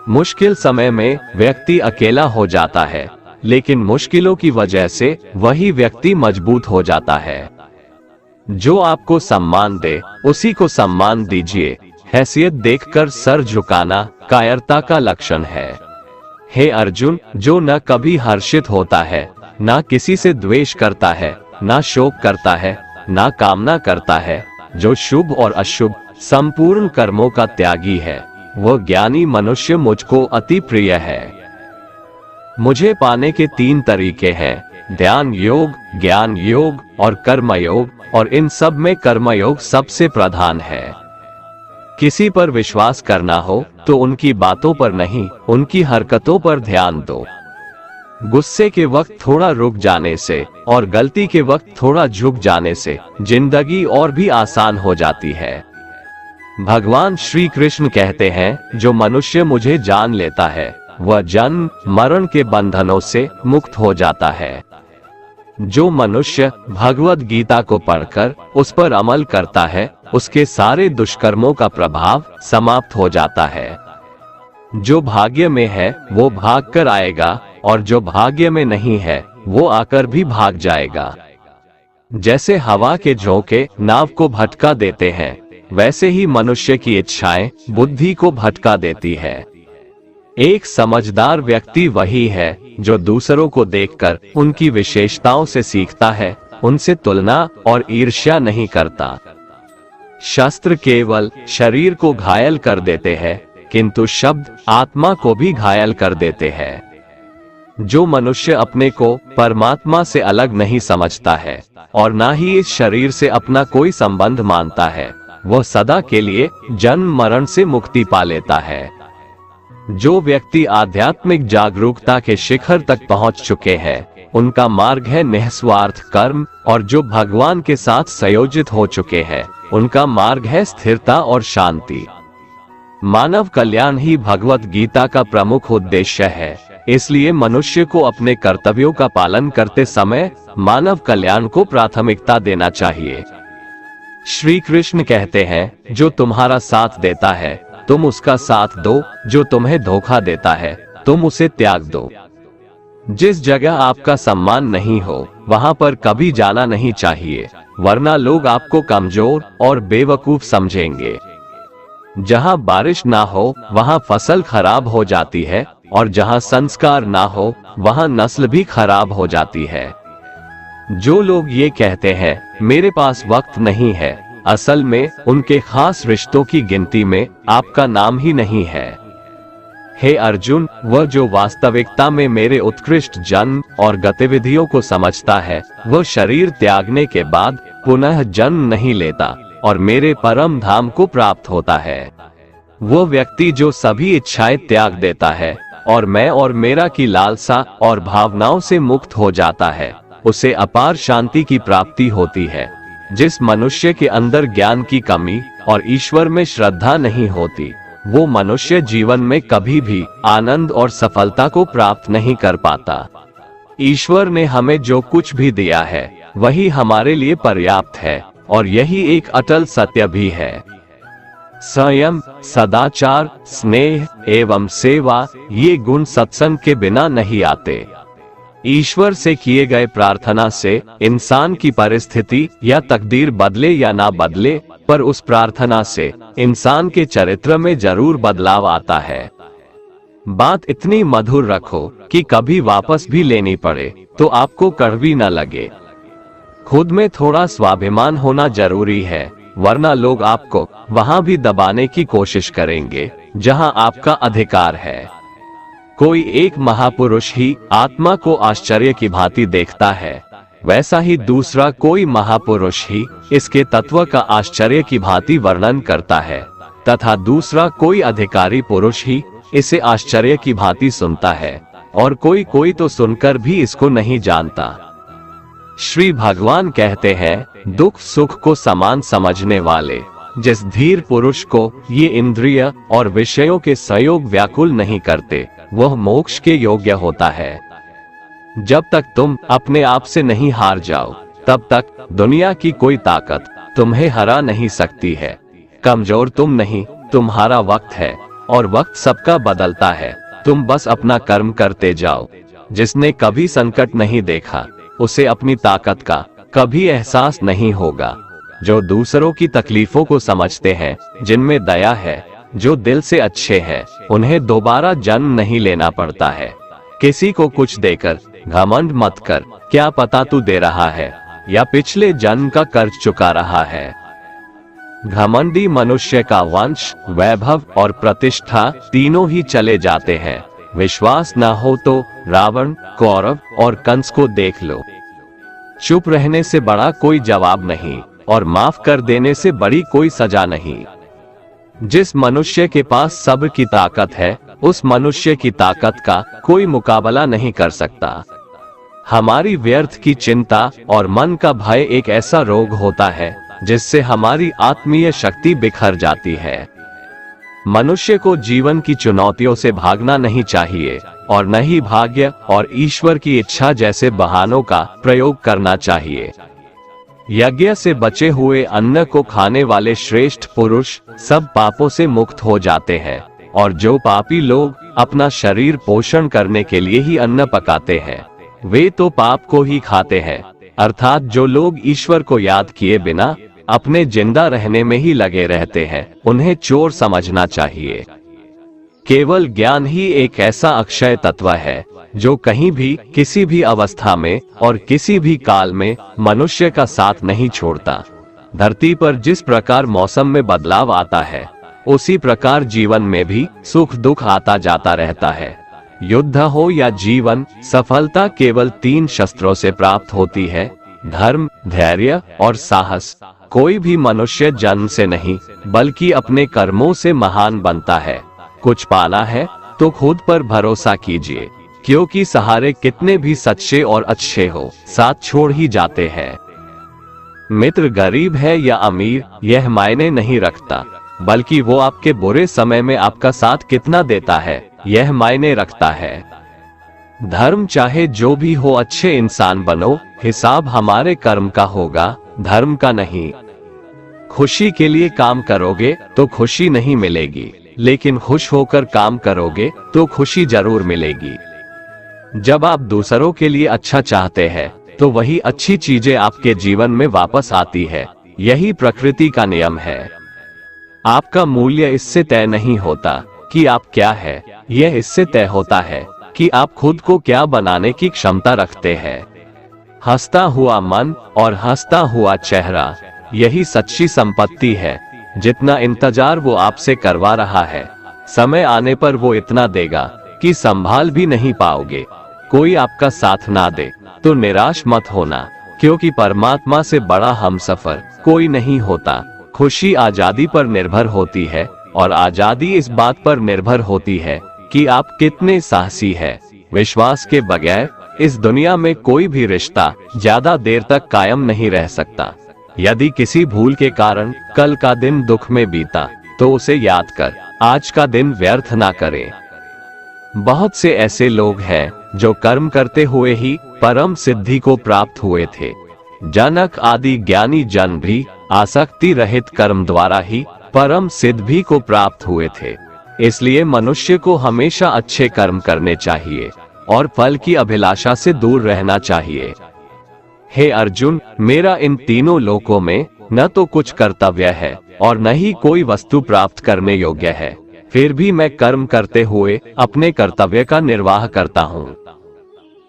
मुश्किल समय में व्यक्ति अकेला हो जाता है, लेकिन मुश्किलों की वजह से वही व्यक्ति मजबूत हो जाता है। जो आपको सम्मान दे उसी को सम्मान दीजिए। हैसियत देखकर सर झुकाना कायरता का लक्षण है। हे अर्जुन, जो न कभी हर्षित होता है, ना किसी से द्वेष करता है, ना शोक करता है, ना कामना करता है, जो शुभ और अशुभ संपूर्ण कर्मों का त्यागी है, वह ज्ञानी मनुष्य मुझको अति प्रिय है। मुझे पाने के 3 तरीके हैं: ध्यान योग, ज्ञान योग और कर्म योग, और इन सब में कर्म योग सबसे प्रधान है। किसी पर विश्वास करना हो तो उनकी बातों पर नहीं, उनकी हरकतों पर ध्यान दो। गुस्से के वक्त थोड़ा रुक जाने से और गलती के वक्त थोड़ा झुक जाने से जिंदगी और भी आसान हो जाती है। भगवान श्री कृष्ण कहते हैं, जो मनुष्य मुझे जान लेता है वह जन्म मरण के बंधनों से मुक्त हो जाता है। जो मनुष्य भगवद गीता को पढ़कर उस पर अमल करता है, उसके सारे दुष्कर्मों का प्रभाव समाप्त हो जाता है। जो भाग्य में है वो भाग कर आएगा, और जो भाग्य में नहीं है वो आकर भी भाग जाएगा। जैसे हवा के झोंके नाव को भटका देते हैं, वैसे ही मनुष्य की इच्छाएं बुद्धि को भटका देती है। एक समझदार व्यक्ति वही है जो दूसरों को देखकर उनकी विशेषताओं से सीखता है, उनसे तुलना और ईर्ष्या नहीं करता। शस्त्र केवल शरीर को घायल कर देते हैं, किंतु शब्द आत्मा को भी घायल कर देते हैं। जो मनुष्य अपने को परमात्मा से अलग नहीं समझता है और ना ही इस शरीर से अपना कोई संबंध मानता है, वह सदा के लिए जन्म मरण से मुक्ति पा लेता है। जो व्यक्ति आध्यात्मिक जागरूकता के शिखर तक पहुंच चुके हैं, उनका मार्ग है निस्वार्थ कर्म, और जो भगवान के साथ संयोजित हो चुके हैं, उनका मार्ग है स्थिरता और शांति। मानव कल्याण ही भगवत गीता का प्रमुख उद्देश्य है, इसलिए मनुष्य को अपने कर्तव्यों का पालन करते समय मानव कल्याण को प्राथमिकता देना चाहिए। श्री कृष्ण कहते हैं, जो तुम्हारा साथ देता है तुम उसका साथ दो, जो तुम्हें धोखा देता है तुम उसे त्याग दो। जिस जगह आपका सम्मान नहीं हो, वहां पर कभी जाना नहीं चाहिए, वरना लोग आपको कमजोर और बेवकूफ समझेंगे। जहां बारिश ना हो वहां फसल खराब हो जाती है, और जहां संस्कार ना हो वहां नस्ल भी खराब हो जाती है। जो लोग ये कहते हैं मेरे पास वक्त नहीं है, असल में उनके खास रिश्तों की गिनती में आपका नाम ही नहीं है। हे अर्जुन, वह जो वास्तविकता में मेरे उत्कृष्ट जन्म और गतिविधियों को समझता है, वह शरीर त्यागने के बाद पुनः जन्म नहीं लेता और मेरे परम धाम को प्राप्त होता है। वो व्यक्ति जो सभी इच्छाएं त्याग देता है और मैं और मेरा की लालसा और भावनाओं से मुक्त हो जाता है, उसे अपार शांति की प्राप्ति होती है। जिस मनुष्य के अंदर ज्ञान की कमी और ईश्वर में श्रद्धा नहीं होती, वो मनुष्य जीवन में कभी भी आनंद और सफलता को प्राप्त नहीं कर पाता। ईश्वर ने हमें जो कुछ भी दिया है वही हमारे लिए पर्याप्त है, और यही एक अटल सत्य भी है। संयम, सदाचार, स्नेह एवं सेवा, ये गुण सत्संग के बिना नहीं आते। ईश्वर से किए गए प्रार्थना से इंसान की परिस्थिति या तकदीर बदले या ना बदले, पर उस प्रार्थना से इंसान के चरित्र में जरूर बदलाव आता है। बात इतनी मधुर रखो कि कभी वापस भी लेनी पड़े तो आपको कड़वी न लगे। खुद में थोड़ा स्वाभिमान होना जरूरी है, वरना लोग आपको वहां भी दबाने की कोशिश करेंगे जहां आपका अधिकार है। कोई एक महापुरुष ही आत्मा को आश्चर्य की भांति देखता है, वैसा ही दूसरा कोई महापुरुष ही इसके तत्व का आश्चर्य की भांति वर्णन करता है, तथा दूसरा कोई अधिकारी पुरुष ही इसे आश्चर्य की भांति सुनता है, और कोई कोई तो सुनकर भी इसको नहीं जानता। श्री भगवान कहते हैं, दुख सुख को समान समझने वाले जिस धीर पुरुष को ये इंद्रिय और विषयों के संयोग व्याकुल नहीं करते, वह मोक्ष के योग्य होता है। जब तक तुम अपने आप से नहीं हार जाओ, तब तक दुनिया की कोई ताकत तुम्हें हरा नहीं सकती है। कमजोर तुम नहीं, तुम्हारा वक्त है, और वक्त सबका बदलता है। तुम बस अपना कर्म करते जाओ। जिसने कभी संकट नहीं देखा, उसे अपनी ताकत का कभी एहसास नहीं होगा। जो दूसरों की तकलीफों को समझते हैं, जिनमें दया है, जो दिल से अच्छे हैं, उन्हें दोबारा जन्म नहीं लेना पड़ता है। किसी को कुछ देकर घमंड मत कर, क्या पता तू दे रहा है या पिछले जन्म का कर्ज चुका रहा है। घमंडी मनुष्य का वंश, वैभव और प्रतिष्ठा तीनों ही चले जाते हैं। विश्वास न हो तो रावण, कौरव और कंस को देख लो। चुप रहने से बड़ा कोई जवाब नहीं, और माफ कर देने से बड़ी कोई सजा नहीं। जिस मनुष्य के पास सब्र की ताकत है, उस मनुष्य की ताकत का कोई मुकाबला नहीं कर सकता। हमारी व्यर्थ की चिंता और मन का भय एक ऐसा रोग होता है जिससे हमारी आत्मीय शक्ति बिखर जाती है। मनुष्य को जीवन की चुनौतियों से भागना नहीं चाहिए, और न ही भाग्य और ईश्वर की इच्छा जैसे बहानों का प्रयोग करना चाहिए। यज्ञ से बचे हुए अन्न को खाने वाले श्रेष्ठ पुरुष सब पापों से मुक्त हो जाते हैं, और जो पापी लोग अपना शरीर पोषण करने के लिए ही अन्न पकाते हैं, वे तो पाप को ही खाते हैं। अर्थात जो लोग ईश्वर को याद किए बिना अपने जिंदा रहने में ही लगे रहते हैं, उन्हें चोर समझना चाहिए। केवल ज्ञान ही एक ऐसा अक्षय तत्व है जो कहीं भी, किसी भी अवस्था में और किसी भी काल में मनुष्य का साथ नहीं छोड़ता। धरती पर जिस प्रकार मौसम में बदलाव आता है, उसी प्रकार जीवन में भी सुख दुख आता जाता रहता है। युद्ध हो या जीवन, सफलता केवल 3 शस्त्रों से प्राप्त होती है: धर्म, धैर्य और साहस। कोई भी मनुष्य जन्म से नहीं, बल्कि अपने कर्मों से महान बनता है। कुछ पाना है तो खुद पर भरोसा कीजिए, क्योंकि सहारे कितने भी सच्चे और अच्छे हो, साथ छोड़ ही जाते हैं। मित्र गरीब है या अमीर, यह मायने नहीं रखता, बल्कि वो आपके बुरे समय में आपका साथ कितना देता है, यह मायने रखता है। धर्म चाहे जो भी हो, अच्छे इंसान बनो, हिसाब हमारे कर्म का होगा, धर्म का नहीं। खुशी के लिए काम करोगे तो खुशी नहीं मिलेगी, लेकिन खुश होकर काम करोगे तो खुशी जरूर मिलेगी। जब आप दूसरों के लिए अच्छा चाहते हैं, तो वही अच्छी चीजें आपके जीवन में वापस आती है। यही प्रकृति का नियम है। आपका मूल्य इससे तय नहीं होता कि आप क्या है, यह इससे तय होता है कि आप खुद को क्या बनाने की क्षमता रखते हैं। हंसता हुआ मन और हंसता हुआ चेहरा, यही सच्ची संपत्ति है। जितना इंतजार वो आपसे करवा रहा है, समय आने पर वो इतना देगा कि संभाल भी नहीं पाओगे। कोई आपका साथ ना दे तो निराश मत होना, क्योंकि परमात्मा से बड़ा हमसफर कोई नहीं होता। खुशी आजादी पर निर्भर होती है, और आजादी इस बात पर निर्भर होती है कि आप कितने साहसी हैं। विश्वास के बगैर इस दुनिया में कोई भी रिश्ता ज्यादा देर तक कायम नहीं रह सकता। यदि किसी भूल के कारण कल का दिन दुख में बीता, तो उसे याद कर आज का दिन व्यर्थ ना करे। बहुत से ऐसे लोग हैं जो कर्म करते हुए ही परम सिद्धि को प्राप्त हुए थे। जनक आदि ज्ञानी जन भी आसक्ति रहित कर्म द्वारा ही परम सिद्धि को प्राप्त हुए थे। इसलिए मनुष्य को हमेशा अच्छे कर्म करने चाहिए और फल की अभिलाषा से दूर रहना चाहिए। हे अर्जुन, मेरा इन तीनों लोकों में न तो कुछ कर्तव्य है और न ही कोई वस्तु प्राप्त करने योग्य है, फिर भी मैं कर्म करते हुए अपने कर्तव्य का निर्वाह करता हूँ।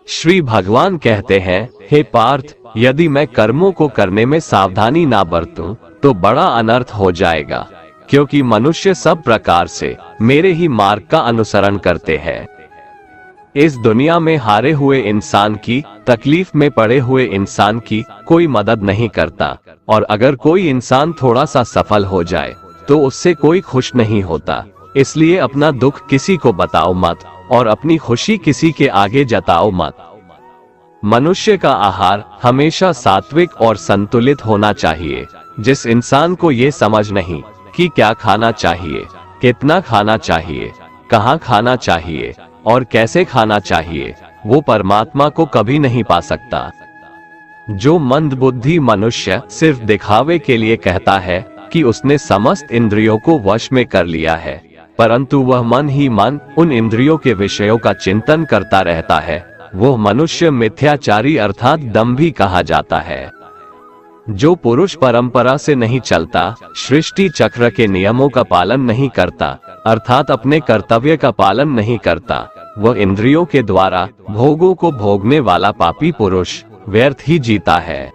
श्री भगवान कहते हैं, हे पार्थ, यदि मैं कर्मों को करने में सावधानी ना बरतूं, तो बड़ा अनर्थ हो जाएगा, क्योंकि मनुष्य सब प्रकार से मेरे ही मार्ग का अनुसरण करते हैं। इस दुनिया में हारे हुए इंसान की, तकलीफ में पड़े हुए इंसान की कोई मदद नहीं करता, और अगर कोई इंसान थोड़ा सा सफल हो जाए तो उससे कोई खुश नहीं होता। इसलिए अपना दुख किसी को बताओ मत और अपनी खुशी किसी के आगे जताओ मत। मनुष्य का आहार हमेशा सात्विक और संतुलित होना चाहिए। जिस इंसान को ये समझ नहीं कि क्या खाना चाहिए, कितना खाना चाहिए, कहाँ खाना चाहिए और कैसे खाना चाहिए, वो परमात्मा को कभी नहीं पा सकता। जो मंदबुद्धि मनुष्य सिर्फ दिखावे के लिए कहता है कि उसने समस्त इंद्रियों को वश में कर लिया है, परंतु वह मन ही मन उन इंद्रियों के विषयों का चिंतन करता रहता है, वो मनुष्य मिथ्याचारी अर्थात दंभी कहा जाता है। जो पुरुष परंपरा से नहीं चलता, सृष्टि चक्र के नियमों का पालन नहीं करता, अर्थात अपने कर्तव्य का पालन नहीं करता, वह इंद्रियों के द्वारा भोगों को भोगने वाला पापी पुरुष व्यर्थ ही जीता है।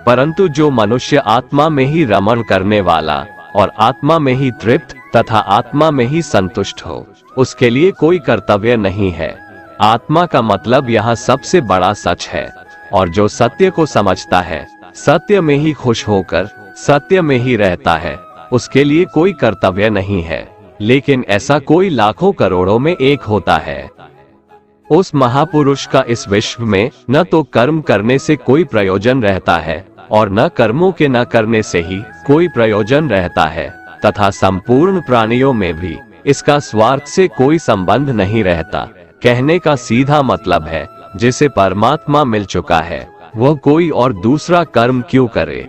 परंतु जो मनुष्य आत्मा में ही रमण करने वाला और आत्मा में ही तृप्त तथा आत्मा में ही संतुष्ट हो, उसके लिए कोई कर्तव्य नहीं है। आत्मा का मतलब यहाँ सबसे बड़ा सच है, और जो सत्य को समझता है, सत्य में ही खुश होकर सत्य में ही रहता है, उसके लिए कोई कर्तव्य नहीं है। लेकिन ऐसा कोई लाखों करोड़ों में एक होता है। उस महापुरुष का इस विश्व में न तो कर्म करने से कोई प्रयोजन रहता है और न कर्मों के न करने से ही कोई प्रयोजन रहता है, तथा संपूर्ण प्राणियों में भी इसका स्वार्थ से कोई संबंध नहीं रहता। कहने का सीधा मतलब है, जिसे परमात्मा मिल चुका है वह कोई और दूसरा कर्म क्यों करे।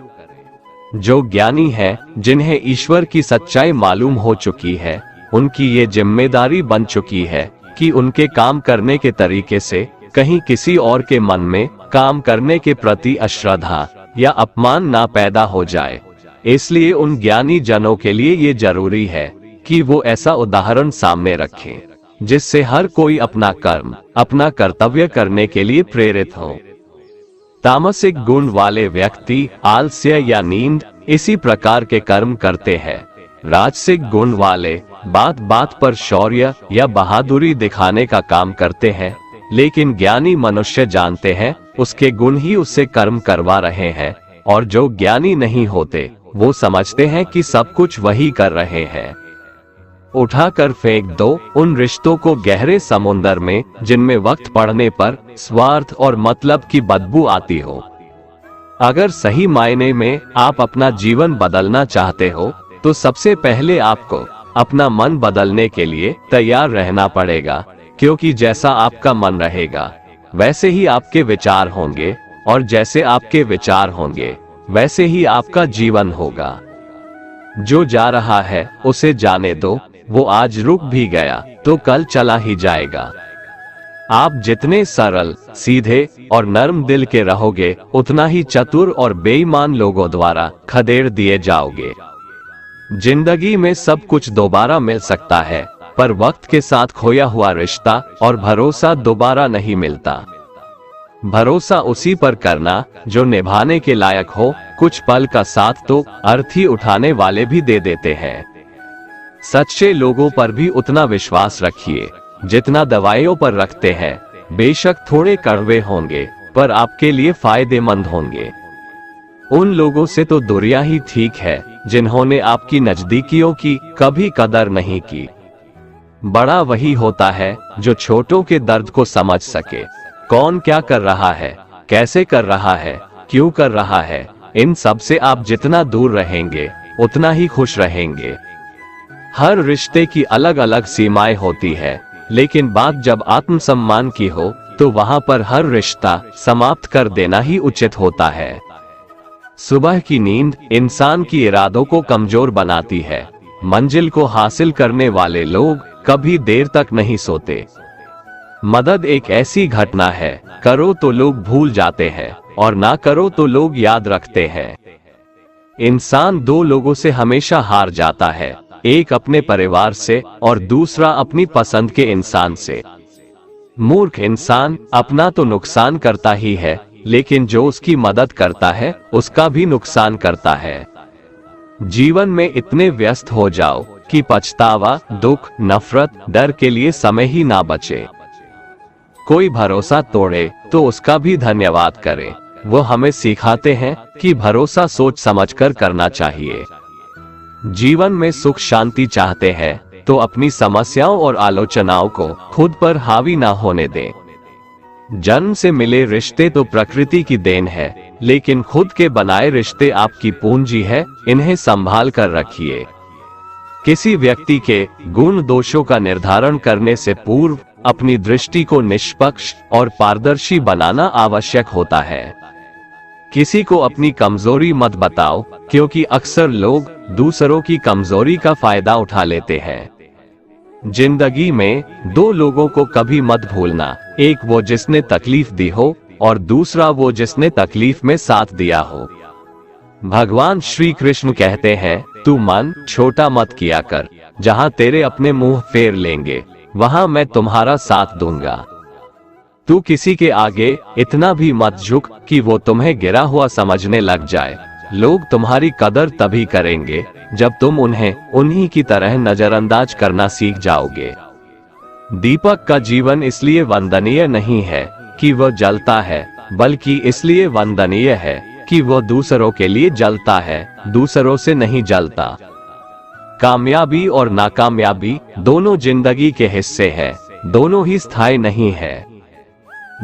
जो ज्ञानी है, जिन्हें ईश्वर की सच्चाई मालूम हो चुकी है, उनकी ये जिम्मेदारी बन चुकी है कि उनके काम करने के तरीके से कहीं किसी और के मन में काम करने के प्रति अश्रद्धा या अपमान ना पैदा हो जाए। इसलिए उन ज्ञानी जनों के लिए ये जरूरी है कि वो ऐसा उदाहरण सामने रखें जिससे हर कोई अपना कर्म, अपना कर्तव्य करने के लिए प्रेरित हो। तामसिक गुण वाले व्यक्ति आलस्य या नींद इसी प्रकार के कर्म करते हैं। राजसिक गुण वाले बात बात पर शौर्य या बहादुरी दिखाने का काम करते हैं, लेकिन ज्ञानी मनुष्य जानते हैं उसके गुण ही उससे कर्म करवा रहे हैं, और जो ज्ञानी नहीं होते वो समझते हैं कि सब कुछ वही कर रहे हैं। उठाकर फेंक दो उन रिश्तों को गहरे समुंदर में जिनमें वक्त पड़ने पर स्वार्थ और मतलब की बदबू आती हो। अगर सही मायने में आप अपना जीवन बदलना चाहते हो तो सबसे पहले आपको अपना मन बदलने के लिए तैयार रहना पड़ेगा, क्योंकि जैसा आपका मन रहेगा वैसे ही आपके विचार होंगे, और जैसे आपके विचार होंगे वैसे ही आपका जीवन होगा। जो जा रहा है उसे जाने दो, वो आज रुक भी गया तो कल चला ही जाएगा। आप जितने सरल, सीधे और नर्म दिल के रहोगे उतना ही चतुर और बेईमान लोगों द्वारा खदेड़ दिए जाओगे। जिंदगी में सब कुछ दोबारा मिल सकता है, पर वक्त के साथ खोया हुआ रिश्ता और भरोसा दोबारा नहीं मिलता। भरोसा उसी पर करना जो निभाने के लायक हो। कुछ पल का साथ तो अर्थी उठाने वाले भी दे देते हैं। सच्चे लोगों पर भी उतना विश्वास रखिए जितना दवाइयों पर रखते हैं। बेशक थोड़े कड़वे होंगे पर आपके लिए फायदेमंद होंगे। उन लोगों से तो दूरियां ही ठीक है जिन्होंने आपकी नजदीकियों की कभी कदर नहीं की। बड़ा वही होता है जो छोटों के दर्द को समझ सके। कौन क्या कर रहा है, कैसे कर रहा है, क्यों कर रहा है, इन सब से आप जितना दूर रहेंगे उतना ही खुश रहेंगे। हर रिश्ते की अलग अलग सीमाएं होती है, लेकिन बात जब आत्मसम्मान की हो तो वहां पर हर रिश्ता समाप्त कर देना ही उचित होता है। सुबह की नींद इंसान की इरादों को कमजोर बनाती है। मंजिल को हासिल करने वाले लोग कभी देर तक नहीं सोते। मदद एक ऐसी घटना है, करो तो लोग भूल जाते हैं और ना करो तो लोग याद रखते हैं। इंसान दो लोगों से हमेशा हार जाता है, एक अपने परिवार से और दूसरा अपनी पसंद के इंसान से। मूर्ख इंसान अपना तो नुकसान करता ही है, लेकिन जो उसकी मदद करता है उसका भी नुकसान करता है। जीवन में इतने व्यस्त हो जाओ कि पछतावा, दुख, नफरत, डर के लिए समय ही ना बचे। कोई भरोसा तोड़े तो उसका भी धन्यवाद करे। वो हमें सिखाते हैं कि भरोसा सोच समझकर करना चाहिए। जीवन में सुख शांति चाहते हैं तो अपनी समस्याओं और आलोचनाओं को खुद पर हावी ना होने दें। जन्म से मिले रिश्ते तो प्रकृति की देन है, लेकिन खुद के बनाए रिश्ते आपकी पूंजी है, इन्हें संभाल कर रखिए। किसी व्यक्ति के गुण दोषों का निर्धारण करने से पूर्व अपनी दृष्टि को निष्पक्ष और पारदर्शी बनाना आवश्यक होता है। किसी को अपनी कमजोरी मत बताओ, क्योंकि अक्सर लोग दूसरों की कमजोरी का फायदा उठा लेते हैं। जिंदगी में दो लोगों को कभी मत भूलना, एक वो जिसने तकलीफ दी हो और दूसरा वो जिसने तकलीफ में साथ दिया हो। भगवान श्री कृष्ण कहते हैं, तू मन छोटा मत किया कर, जहां तेरे अपने मुंह फेर लेंगे वहां मैं तुम्हारा साथ दूंगा। तू किसी के आगे इतना भी मत झुक कि वो तुम्हें गिरा हुआ समझने लग जाए। लोग तुम्हारी कदर तभी करेंगे जब तुम उन्हें उन्हीं की तरह नजरअंदाज करना सीख जाओगे। दीपक का जीवन इसलिए वंदनीय नहीं है कि वह जलता है, बल्कि इसलिए वंदनीय है कि वह दूसरों के लिए जलता है, दूसरों से नहीं जलता। कामयाबी और नाकामयाबी दोनों जिंदगी के हिस्से हैं, दोनों ही स्थायी नहीं है।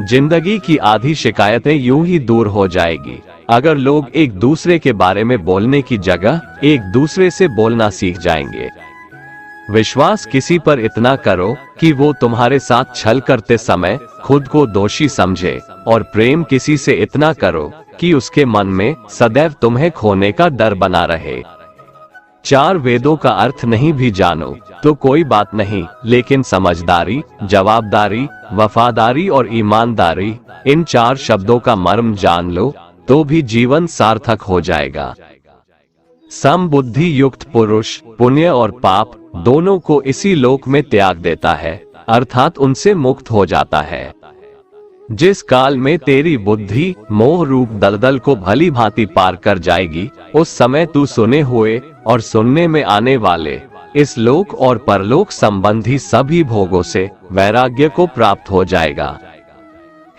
जिंदगी की आधी शिकायतें यूं ही दूर हो जाएगी अगर लोग एक दूसरे के बारे में बोलने की जगह एक दूसरे से बोलना सीख जाएंगे। विश्वास किसी पर इतना करो कि वो तुम्हारे साथ छल करते समय खुद को दोषी समझे, और प्रेम किसी से इतना करो कि उसके मन में सदैव तुम्हें खोने का डर बना रहे। चार वेदों का अर्थ नहीं भी जानो तो कोई बात नहीं, लेकिन समझदारी, जवाबदारी, वफादारी और ईमानदारी, इन चार शब्दों का मर्म जान लो तो भी जीवन सार्थक हो जाएगा। समबुद्धि युक्त पुरुष पुण्य और पाप दोनों को इसी लोक में त्याग देता है, अर्थात उनसे मुक्त हो जाता है। जिस काल में तेरी बुद्धि मोह रूप दलदल को भली भांति पार कर जाएगी, उस समय तू सुने हुए और सुनने में आने वाले इस लोक और परलोक संबंधी सभी भोगों से वैराग्य को प्राप्त हो जाएगा।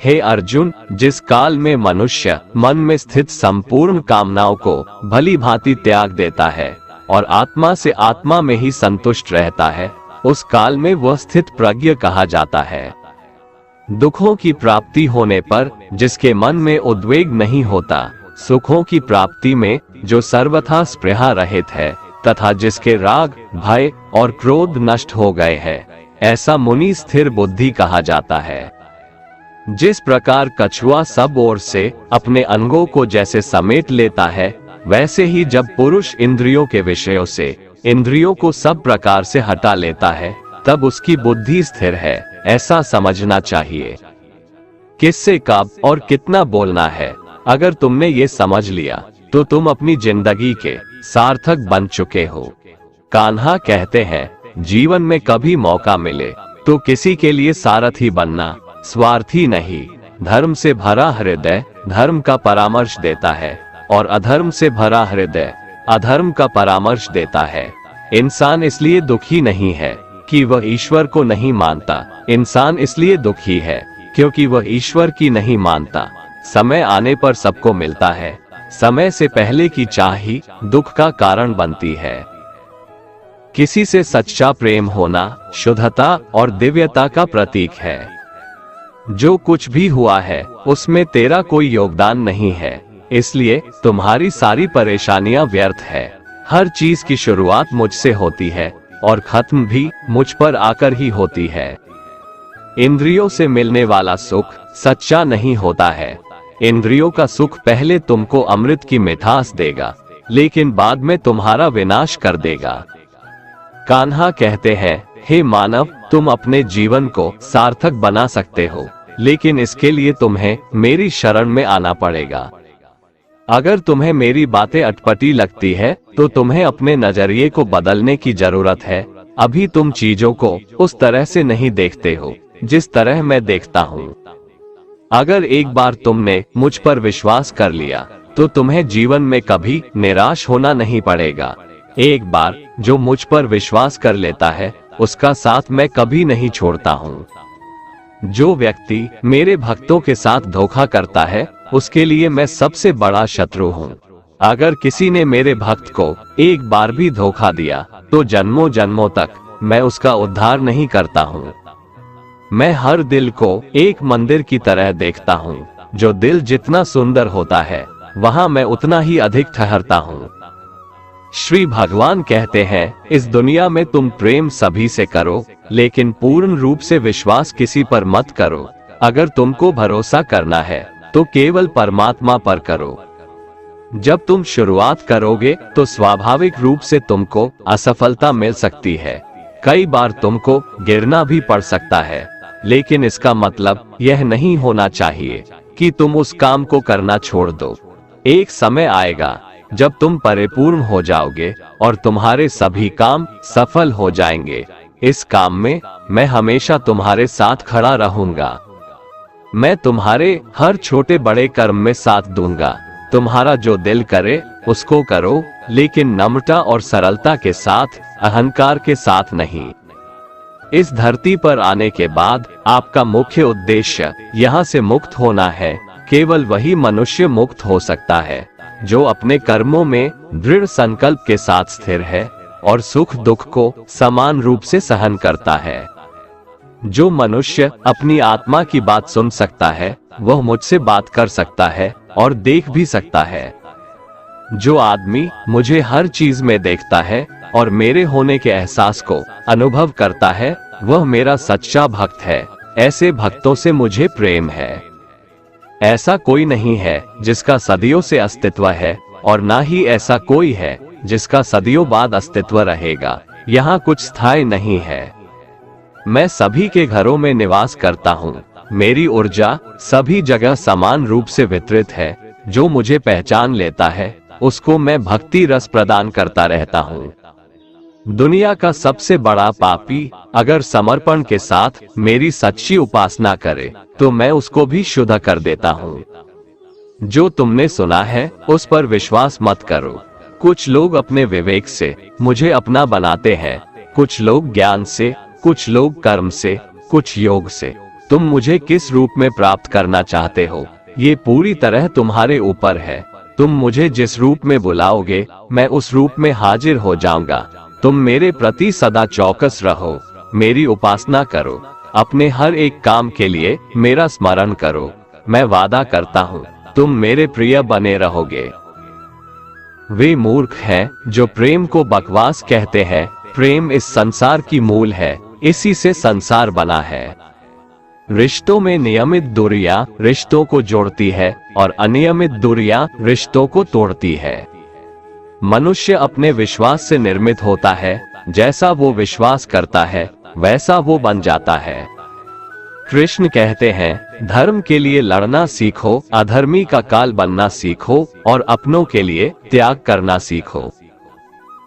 हे अर्जुन, जिस काल में मनुष्य मन में स्थित संपूर्ण कामनाओं को भली भांति त्याग देता है और आत्मा से आत्मा में ही संतुष्ट रहता है, उस काल में वह स्थित प्रज्ञ कहा जाता है। दुखों की प्राप्ति होने पर जिसके मन में उद्वेग नहीं होता, सुखों की प्राप्ति में जो सर्वथा स्पृहा रहित है तथा जिसके राग, भय और क्रोध नष्ट हो गए हैं, ऐसा मुनि स्थिर बुद्धि कहा जाता है। जिस प्रकार कछुआ सब ओर से अपने अंगों को जैसे समेट लेता है, वैसे ही जब पुरुष इंद्रियों के विषयों से इंद्रियों को सब प्रकार से हटा लेता है, तब उसकी बुद्धि स्थिर है, ऐसा समझना चाहिए। किससे कब और कितना बोलना है, अगर तुमने ये समझ लिया तो तुम अपनी जिंदगी के सार्थक बन चुके हो। कान्हा कहते हैं, जीवन में कभी मौका मिले तो किसी के लिए सारथी बनना, स्वार्थी नहीं। धर्म से भरा हृदय धर्म का परामर्श देता है और अधर्म से भरा हृदय अधर्म का परामर्श देता है। इंसान इसलिए दुखी नहीं है कि वह ईश्वर को नहीं मानता, इंसान इसलिए दुखी है क्योंकि वह ईश्वर की नहीं मानता। समय आने पर सबको मिलता है, समय से पहले की चाह ही दुख का कारण बनती है। किसी से सच्चा प्रेम होना शुद्धता और दिव्यता का प्रतीक है। जो कुछ भी हुआ है उसमें तेरा कोई योगदान नहीं है, इसलिए तुम्हारी सारी परेशानियां व्यर्थ है। हर चीज की शुरुआत मुझसे होती है और खत्म भी मुझ पर आकर ही होती है। इंद्रियों से मिलने वाला सुख सच्चा नहीं होता है। इंद्रियों का सुख पहले तुमको अमृत की मिठास देगा, लेकिन बाद में तुम्हारा विनाश कर देगा। कान्हा कहते हैं, हे मानव, तुम अपने जीवन को सार्थक बना सकते हो, लेकिन इसके लिए तुम्हें मेरी शरण में आना पड़ेगा। अगर तुम्हें मेरी बातें अटपटी लगती है तो तुम्हें अपने नजरिए को बदलने की जरूरत है। अभी तुम चीजों को उस तरह से नहीं देखते हो जिस तरह मैं देखता हूँ। अगर एक बार तुमने मुझ पर विश्वास कर लिया तो तुम्हें जीवन में कभी निराश होना नहीं पड़ेगा। एक बार जो मुझ पर विश्वास कर लेता है उसका साथ मैं कभी नहीं छोड़ता हूँ। जो व्यक्ति मेरे भक्तों के साथ धोखा करता है उसके लिए मैं सबसे बड़ा शत्रु हूँ। अगर किसी ने मेरे भक्त को एक बार भी धोखा दिया तो जन्मों जन्मों तक मैं उसका उद्धार नहीं करता हूँ। मैं हर दिल को एक मंदिर की तरह देखता हूँ। जो दिल जितना सुंदर होता है वहाँ मैं उतना ही अधिक ठहरता हूँ। श्री भगवान कहते हैं, इस दुनिया में तुम प्रेम सभी से करो, लेकिन पूर्ण रूप से विश्वास किसी पर मत करो। अगर तुमको भरोसा करना है तो केवल परमात्मा पर करो। जब तुम शुरुआत करोगे तो स्वाभाविक रूप से तुमको असफलता मिल सकती है। कई बार तुमको गिरना भी पड़ सकता है, लेकिन इसका मतलब यह नहीं होना चाहिए कि तुम उस काम को करना छोड़ दो। एक समय आएगा जब तुम परिपूर्ण हो जाओगे और तुम्हारे सभी काम सफल हो जाएंगे। इस काम में मैं हमेशा तुम्हारे साथ खड़ा रहूंगा। मैं तुम्हारे हर छोटे बड़े कर्म में साथ दूंगा। तुम्हारा जो दिल करे उसको करो, लेकिन नम्रता और सरलता के साथ, अहंकार के साथ नहीं। इस धरती पर आने के बाद आपका मुख्य उद्देश्य यहाँ से मुक्त होना है। केवल वही मनुष्य मुक्त हो सकता है जो अपने कर्मों में दृढ़ संकल्प के साथ स्थिर है और सुख दुख को समान रूप से सहन करता है। जो मनुष्य अपनी आत्मा की बात सुन सकता है वह मुझसे बात कर सकता है और देख भी सकता है। जो आदमी मुझे हर चीज में देखता है और मेरे होने के एहसास को अनुभव करता है वह मेरा सच्चा भक्त है। ऐसे भक्तों से मुझे प्रेम है। ऐसा कोई नहीं है जिसका सदियों से अस्तित्व है और ना ही ऐसा कोई है जिसका सदियों बाद अस्तित्व रहेगा। यहाँ कुछ स्थायी नहीं है। मैं सभी के घरों में निवास करता हूँ। मेरी ऊर्जा सभी जगह समान रूप से वितरित है। जो मुझे पहचान लेता है उसको मैं भक्ति रस प्रदान करता रहता हूँ। दुनिया का सबसे बड़ा पापी अगर समर्पण के साथ मेरी सच्ची उपासना करे तो मैं उसको भी शुद्ध कर देता हूँ। जो तुमने सुना है उस पर विश्वास मत करो। कुछ लोग अपने विवेक से मुझे अपना बनाते हैं, कुछ लोग ज्ञान से, कुछ लोग कर्म से, कुछ योग से। तुम मुझे किस रूप में प्राप्त करना चाहते हो ये पूरी तरह तुम्हारे ऊपर है। तुम मुझे जिस रूप में बुलाओगे मैं उस रूप में हाजिर हो जाऊंगा। तुम मेरे प्रति सदा चौकस रहो, मेरी उपासना करो, अपने हर एक काम के लिए मेरा स्मरण करो। मैं वादा करता हूँ तुम मेरे प्रिय बने रहोगे। वे मूर्ख हैं जो प्रेम को बकवास कहते हैं। प्रेम इस संसार की मूल है, इसी से संसार बना है। रिश्तों में नियमित दूरियां रिश्तों को जोड़ती है और अनियमित दूरियां रिश्तों को तोड़ती है। मनुष्य अपने विश्वास से निर्मित होता है। जैसा वो विश्वास करता है वैसा वो बन जाता है। कृष्ण कहते हैं धर्म के लिए लड़ना सीखो, अधर्मी का काल बनना सीखो और अपनों के लिए त्याग करना सीखो।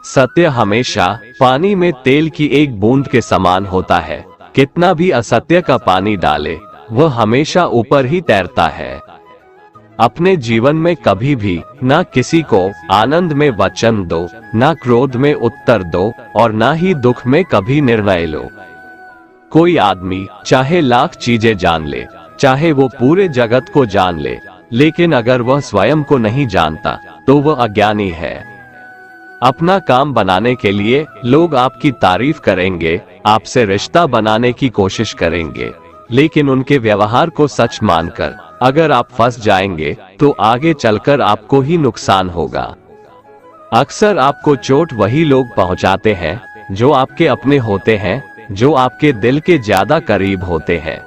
सत्य हमेशा पानी में तेल की एक बूंद के समान होता है। कितना भी असत्य का पानी डाले वह हमेशा ऊपर ही तैरता है। अपने जीवन में कभी भी ना किसी को आनंद में वचन दो, ना क्रोध में उत्तर दो और ना ही दुख में कभी निर्णय लो। कोई आदमी चाहे लाख चीजें जान ले, चाहे वो पूरे जगत को जान ले, लेकिन अगर वह स्वयं को नहीं जानता तो वह अज्ञानी है। अपना काम बनाने के लिए लोग आपकी तारीफ करेंगे, आपसे रिश्ता बनाने की कोशिश करेंगे, लेकिन उनके व्यवहार को सच मानकर अगर आप फंस जाएंगे तो आगे चलकर आपको ही नुकसान होगा। अक्सर आपको चोट वही लोग पहुंचाते हैं जो आपके अपने होते हैं, जो आपके दिल के ज्यादा करीब होते हैं।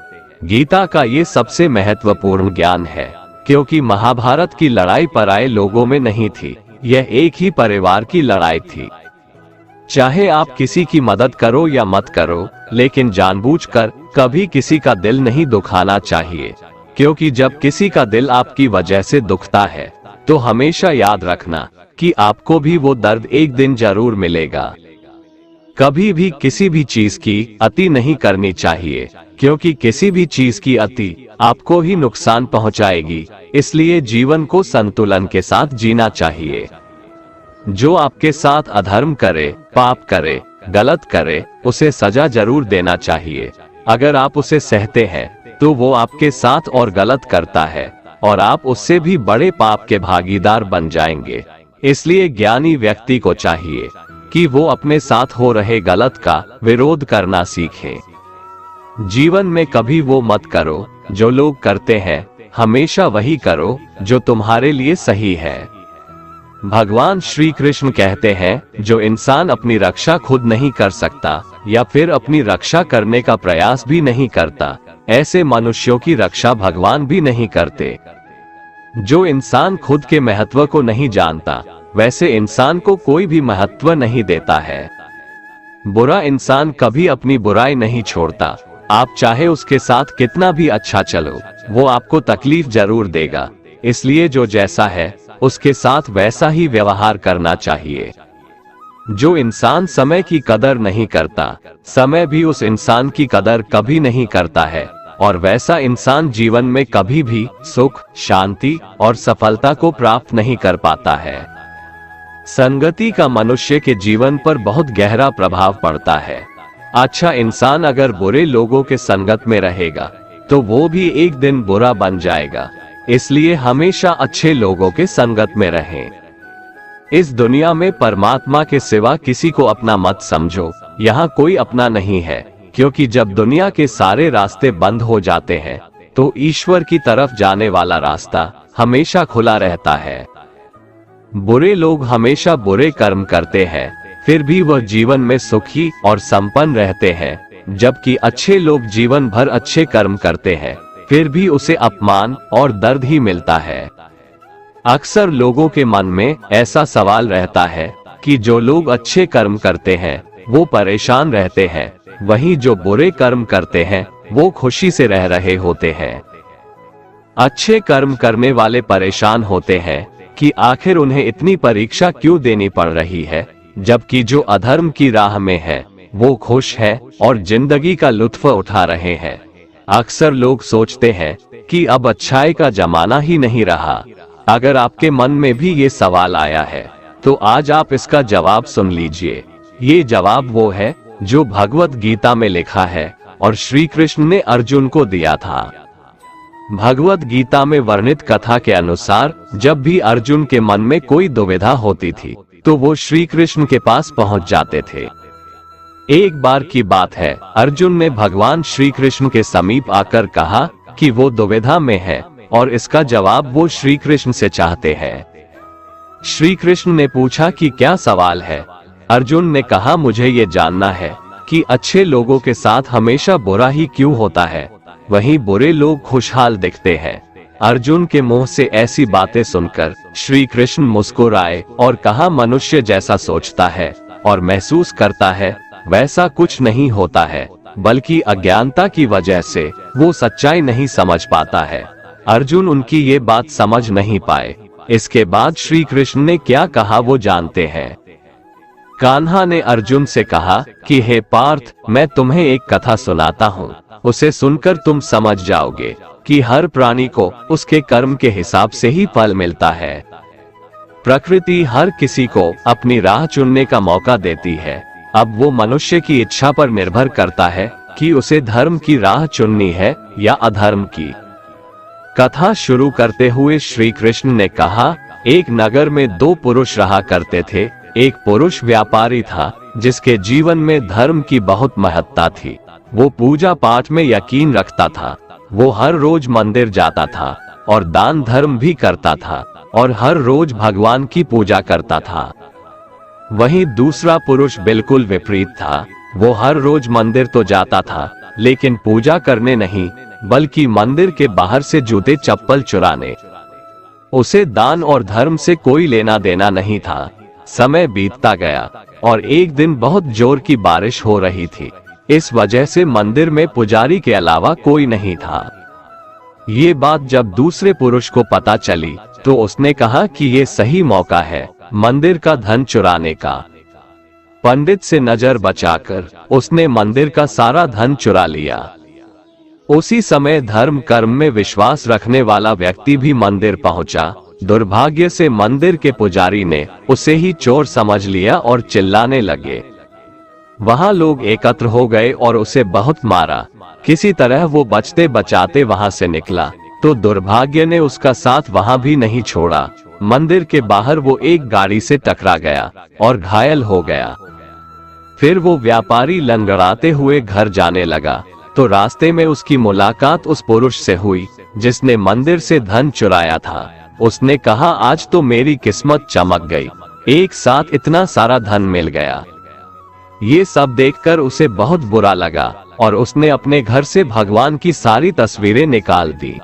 गीता का ये सबसे महत्वपूर्ण ज्ञान है, क्योंकि महाभारत की लड़ाई पराये लोगों में नहीं थी, यह एक ही परिवार की लड़ाई थी। चाहे आप किसी की मदद करो या मत करो, लेकिन जानबूझकर कभी किसी का दिल नहीं दुखाना चाहिए, क्योंकि जब किसी का दिल आपकी वजह से दुखता है तो हमेशा याद रखना कि आपको भी वो दर्द एक दिन जरूर मिलेगा। कभी भी किसी भी चीज की अति नहीं करनी चाहिए, क्योंकि किसी भी चीज की अति आपको ही नुकसान पहुंचाएगी। इसलिए जीवन को संतुलन के साथ जीना चाहिए। जो आपके साथ अधर्म करे, पाप करे, गलत करे, उसे सजा जरूर देना चाहिए। अगर आप उसे सहते हैं तो वो आपके साथ और गलत करता है और आप उससे भी बड़े पाप के भागीदार बन जाएंगे। इसलिए ज्ञानी व्यक्ति को चाहिए कि वो अपने साथ हो रहे गलत का विरोध करना सीखे। जीवन में कभी वो मत करो जो लोग करते हैं, हमेशा वही करो जो तुम्हारे लिए सही है। भगवान श्री कृष्ण कहते हैं जो इंसान अपनी रक्षा खुद नहीं कर सकता या फिर अपनी रक्षा करने का प्रयास भी नहीं करता, ऐसे मनुष्यों की रक्षा भगवान भी नहीं करते। जो इंसान खुद के महत्व को नहीं जानता, वैसे इंसान को कोई भी महत्व नहीं देता है। बुरा इंसान कभी अपनी बुराई नहीं छोड़ता। आप चाहे उसके साथ कितना भी अच्छा चलो, वो आपको तकलीफ जरूर देगा। इसलिए जो जैसा है उसके साथ वैसा ही व्यवहार करना चाहिए। जो इंसान समय की कदर नहीं करता, समय भी उस इंसान की कदर कभी नहीं करता है, और वैसा इंसान जीवन में कभी भी सुख, शांति और सफलता को प्राप्त नहीं कर पाता है। संगति का मनुष्य के जीवन पर बहुत गहरा प्रभाव पड़ता है। अच्छा इंसान अगर बुरे लोगों के संगत में रहेगा तो वो भी एक दिन बुरा बन जाएगा। इसलिए हमेशा अच्छे लोगों के संगत में रहें। इस दुनिया में परमात्मा के सिवा किसी को अपना मत समझो। यहाँ कोई अपना नहीं है, क्योंकि जब दुनिया के सारे रास्ते बंद हो जाते हैं तो ईश्वर की तरफ जाने वाला रास्ता हमेशा खुला रहता है। बुरे लोग हमेशा बुरे कर्म करते हैं, फिर भी वह जीवन में सुखी और संपन्न रहते हैं, जबकि अच्छे लोग जीवन भर अच्छे कर्म करते हैं, फिर भी उसे अपमान और दर्द ही मिलता है। अक्सर लोगों के मन में ऐसा सवाल रहता है कि जो लोग अच्छे कर्म करते हैं वो परेशान रहते हैं, वहीं जो बुरे कर्म करते हैं वो खुशी से रह रहे होते हैं। अच्छे कर्म करने वाले परेशान होते हैं कि आखिर उन्हें इतनी परीक्षा क्यों देनी पड़ रही है, जबकि जो अधर्म की राह में है वो खुश है और जिंदगी का लुत्फ उठा रहे हैं। अक्सर लोग सोचते हैं कि अब अच्छाई का जमाना ही नहीं रहा। अगर आपके मन में भी ये सवाल आया है तो आज आप इसका जवाब सुन लीजिए। ये जवाब वो है जो भगवत गीता में लिखा है और श्री कृष्ण ने अर्जुन को दिया था। भगवत गीता में वर्णित कथा के अनुसार जब भी अर्जुन के मन में कोई दुविधा होती थी तो वो श्री कृष्ण के पास पहुंच जाते थे। एक बार की बात है, अर्जुन ने भगवान श्री कृष्ण के समीप आकर कहा कि वो दुविधा में है और इसका जवाब वो श्री कृष्ण से चाहते हैं। श्री कृष्ण ने पूछा कि क्या सवाल है। अर्जुन ने कहा, मुझे ये जानना है कि अच्छे लोगों के साथ हमेशा बुरा ही क्यों होता है, वहीं बुरे लोग खुशहाल दिखते हैं। अर्जुन के मुंह से ऐसी बातें सुनकर श्री कृष्ण मुस्कुराए और कहा, मनुष्य जैसा सोचता है और महसूस करता है वैसा कुछ नहीं होता है, बल्कि अज्ञानता की वजह से वो सच्चाई नहीं समझ पाता है। अर्जुन उनकी ये बात समझ नहीं पाए। इसके बाद श्री कृष्ण ने क्या कहा वो जानते हैं। कान्हा ने अर्जुन से कहा कि हे पार्थ, मैं तुम्हें एक कथा सुनाता हूँ, उसे सुनकर तुम समझ जाओगे कि हर प्राणी को उसके कर्म के हिसाब से ही फल मिलता है। प्रकृति हर किसी को अपनी राह चुनने का मौका देती है। अब वो मनुष्य की इच्छा पर निर्भर करता है कि उसे धर्म की राह चुननी है या अधर्म की। कथा शुरू करते हुए श्री कृष्ण ने कहा, एक नगर में दो पुरुष रहा करते थे। एक पुरुष व्यापारी था जिसके जीवन में धर्म की बहुत महत्ता थी। वो पूजा पाठ में यकीन रखता था। वो हर रोज मंदिर जाता था और दान धर्म भी करता था और हर रोज भगवान की पूजा करता था। वहीं दूसरा पुरुष बिल्कुल विपरीत था। वो हर रोज मंदिर तो जाता था लेकिन पूजा करने नहीं, बल्कि मंदिर के बाहर से जूते चप्पल चुराने। उसे दान और धर्म से कोई लेना देना नहीं था। समय बीतता गया और एक दिन बहुत जोर की बारिश हो रही थी। इस वजह से मंदिर में पुजारी के अलावा कोई नहीं था। ये बात जब दूसरे पुरुष को पता चली तो उसने कहा कि ये सही मौका है मंदिर का धन चुराने का। पंडित से नजर बचाकर उसने मंदिर का सारा धन चुरा लिया। उसी समय धर्म कर्म में विश्वास रखने वाला व्यक्ति भी मंदिर पहुंचा। दुर्भाग्य से मंदिर के पुजारी ने उसे ही चोर समझ लिया और चिल्लाने लगे। वहां लोग एकत्र हो गए और उसे बहुत मारा। किसी तरह वो बचते बचाते वहां से निकला तो दुर्भाग्य ने उसका साथ वहां भी नहीं छोड़ा। मंदिर के बाहर वो एक गाड़ी से टकरा गया और घायल हो गया। फिर वो व्यापारी लंगड़ाते हुए घर जाने लगा तो रास्ते में उसकी मुलाकात उस पुरुष से हुई जिसने मंदिर से धन चुराया था। उसने कहा, आज तो मेरी किस्मत चमक गई, एक साथ इतना सारा धन मिल गया। ये सब देखकर उसे बहुत बुरा लगा और उसने अपने घर से भगवान की सारी तस्वीरें निकाल दी।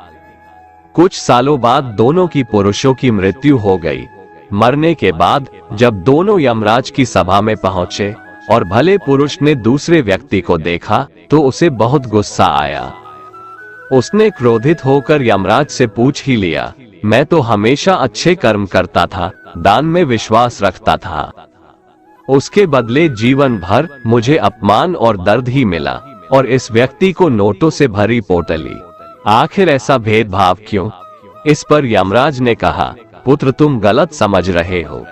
कुछ सालों बाद दोनों की पुरुषों की मृत्यु हो गई। मरने के बाद जब दोनों यमराज की सभा में पहुंचे और भले पुरुष ने दूसरे व्यक्ति को देखा तो उसे बहुत गुस्सा आया। उसने क्रोधित होकर यमराज से पूछ ही लिया, मैं तो हमेशा अच्छे कर्म करता था, दान में विश्वास रखता था, उसके बदले जीवन भर मुझे अपमान और दर्द ही मिला और इस व्यक्ति को नोटों से भरी पोटली, आखिर ऐसा भेदभाव क्यों? इस पर यमराज ने कहा, पुत्र तुम गलत समझ रहे हो।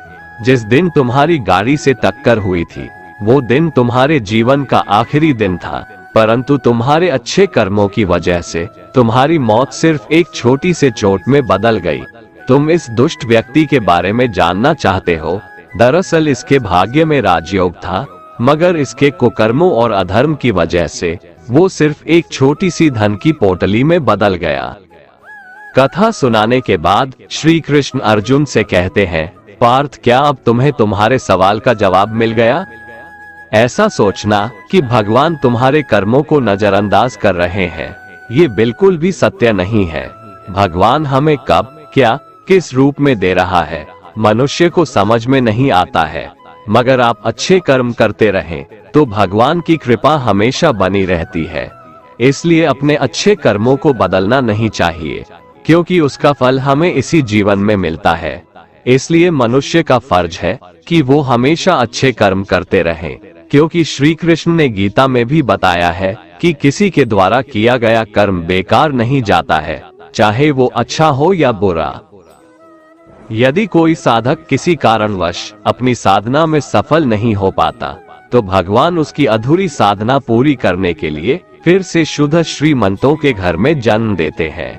जिस दिन तुम्हारी गाड़ी से टक्कर हुई थी वो दिन तुम्हारे जीवन का आखिरी दिन था, परंतु तुम्हारे अच्छे कर्मों की वजह से तुम्हारी मौत सिर्फ एक छोटी से चोट में बदल गई। तुम इस दुष्ट व्यक्ति के बारे में जानना चाहते हो? दरअसल इसके भाग्य में राजयोग था, मगर इसके कुकर्मों और अधर्म की वजह से वो सिर्फ एक छोटी सी धन की पोटली में बदल गया। कथा सुनाने के बाद श्री कृष्ण अर्जुन से कहते हैं, पार्थ क्या अब तुम्हें तुम्हारे सवाल का जवाब मिल गया? ऐसा सोचना कि भगवान तुम्हारे कर्मों को नजरअंदाज कर रहे हैं, ये बिल्कुल भी सत्य नहीं है। भगवान हमें कब, क्या, किस रूप में दे रहा है, मनुष्य को समझ में नहीं आता है। मगर आप अच्छे कर्म करते रहें तो भगवान की कृपा हमेशा बनी रहती है। इसलिए अपने अच्छे कर्मों को बदलना नहीं चाहिए, क्योंकि उसका फल हमें इसी जीवन में मिलता है। इसलिए मनुष्य का फर्ज है कि वो हमेशा अच्छे कर्म करते रहें, क्योंकि श्री कृष्ण ने गीता में भी बताया है कि किसी के द्वारा किया गया कर्म बेकार नहीं जाता है, चाहे वो अच्छा हो या बुरा। यदि कोई साधक किसी कारणवश अपनी साधना में सफल नहीं हो पाता, तो भगवान उसकी अधूरी साधना पूरी करने के लिए फिर से शुद्ध श्रीमंतों के घर में जन्म देते हैं।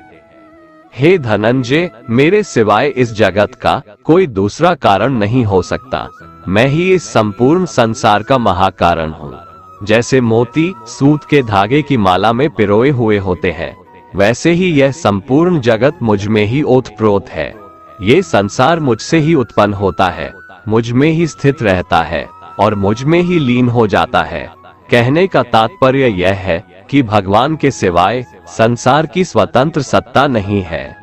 हे धनंजय, मेरे सिवाय इस जगत का कोई दूसरा कारण नहीं हो सकता। मैं ही इस संपूर्ण संसार का महाकारण हूँ। जैसे मोती सूत के धागे की माला में पिरोए हुए होते हैं, वैसे ही यह संपूर्ण जगत मुझ में ही ओतप्रोत है। ये संसार मुझसे ही उत्पन्न होता है, मुझ में ही स्थित रहता है और मुझ में ही लीन हो जाता है। कहने का तात्पर्य यह है कि भगवान के सिवाय संसार की स्वतंत्र सत्ता नहीं है।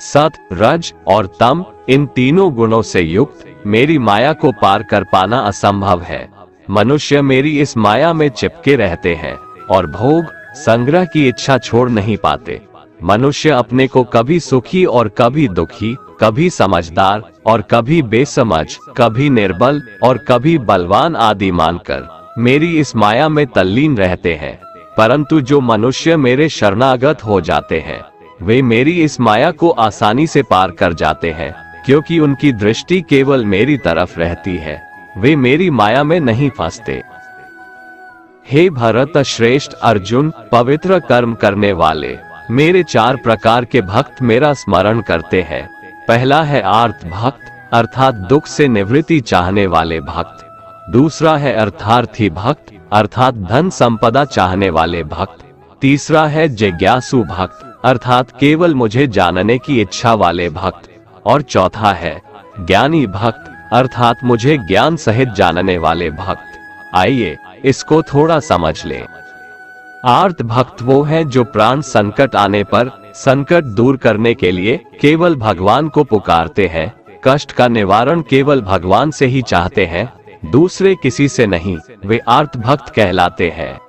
सत, रज और तम, इन तीनों गुणों से युक्त मेरी माया को पार कर पाना असंभव है। मनुष्य मेरी इस माया में चिपके रहते हैं और भोग संग्रह की इच्छा छोड़ नहीं पाते। मनुष्य अपने को कभी सुखी और कभी दुखी, कभी समझदार और कभी बेसमझ, कभी निर्बल और कभी बलवान आदि मानकर मेरी इस माया में तल्लीन रहते हैं। परंतु जो मनुष्य मेरे शरणागत हो जाते हैं, वे मेरी इस माया को आसानी से पार कर जाते हैं, क्योंकि उनकी दृष्टि केवल मेरी तरफ रहती है। वे मेरी माया में नहीं फंसते। हे भरत श्रेष्ठ अर्जुन, पवित्र कर्म करने वाले मेरे 4 प्रकार के भक्त मेरा स्मरण करते हैं। पहला है आर्त भक्त, अर्थात दुख से निवृत्ति चाहने वाले भक्त। दूसरा है अर्थार्थी भक्त, अर्थात धन संपदा चाहने वाले भक्त। तीसरा है जिज्ञासु भक्त, अर्थात केवल मुझे जानने की इच्छा वाले भक्त। और चौथा है ज्ञानी भक्त, अर्थात मुझे ज्ञान सहित जानने वाले भक्त। आइए इसको थोड़ा समझ लें। आर्त भक्त वो है जो प्राण संकट आने पर संकट दूर करने के लिए केवल भगवान को पुकारते हैं, कष्ट का निवारण केवल भगवान से ही चाहते हैं, दूसरे किसी से नहीं। वे आर्त भक्त कहलाते हैं।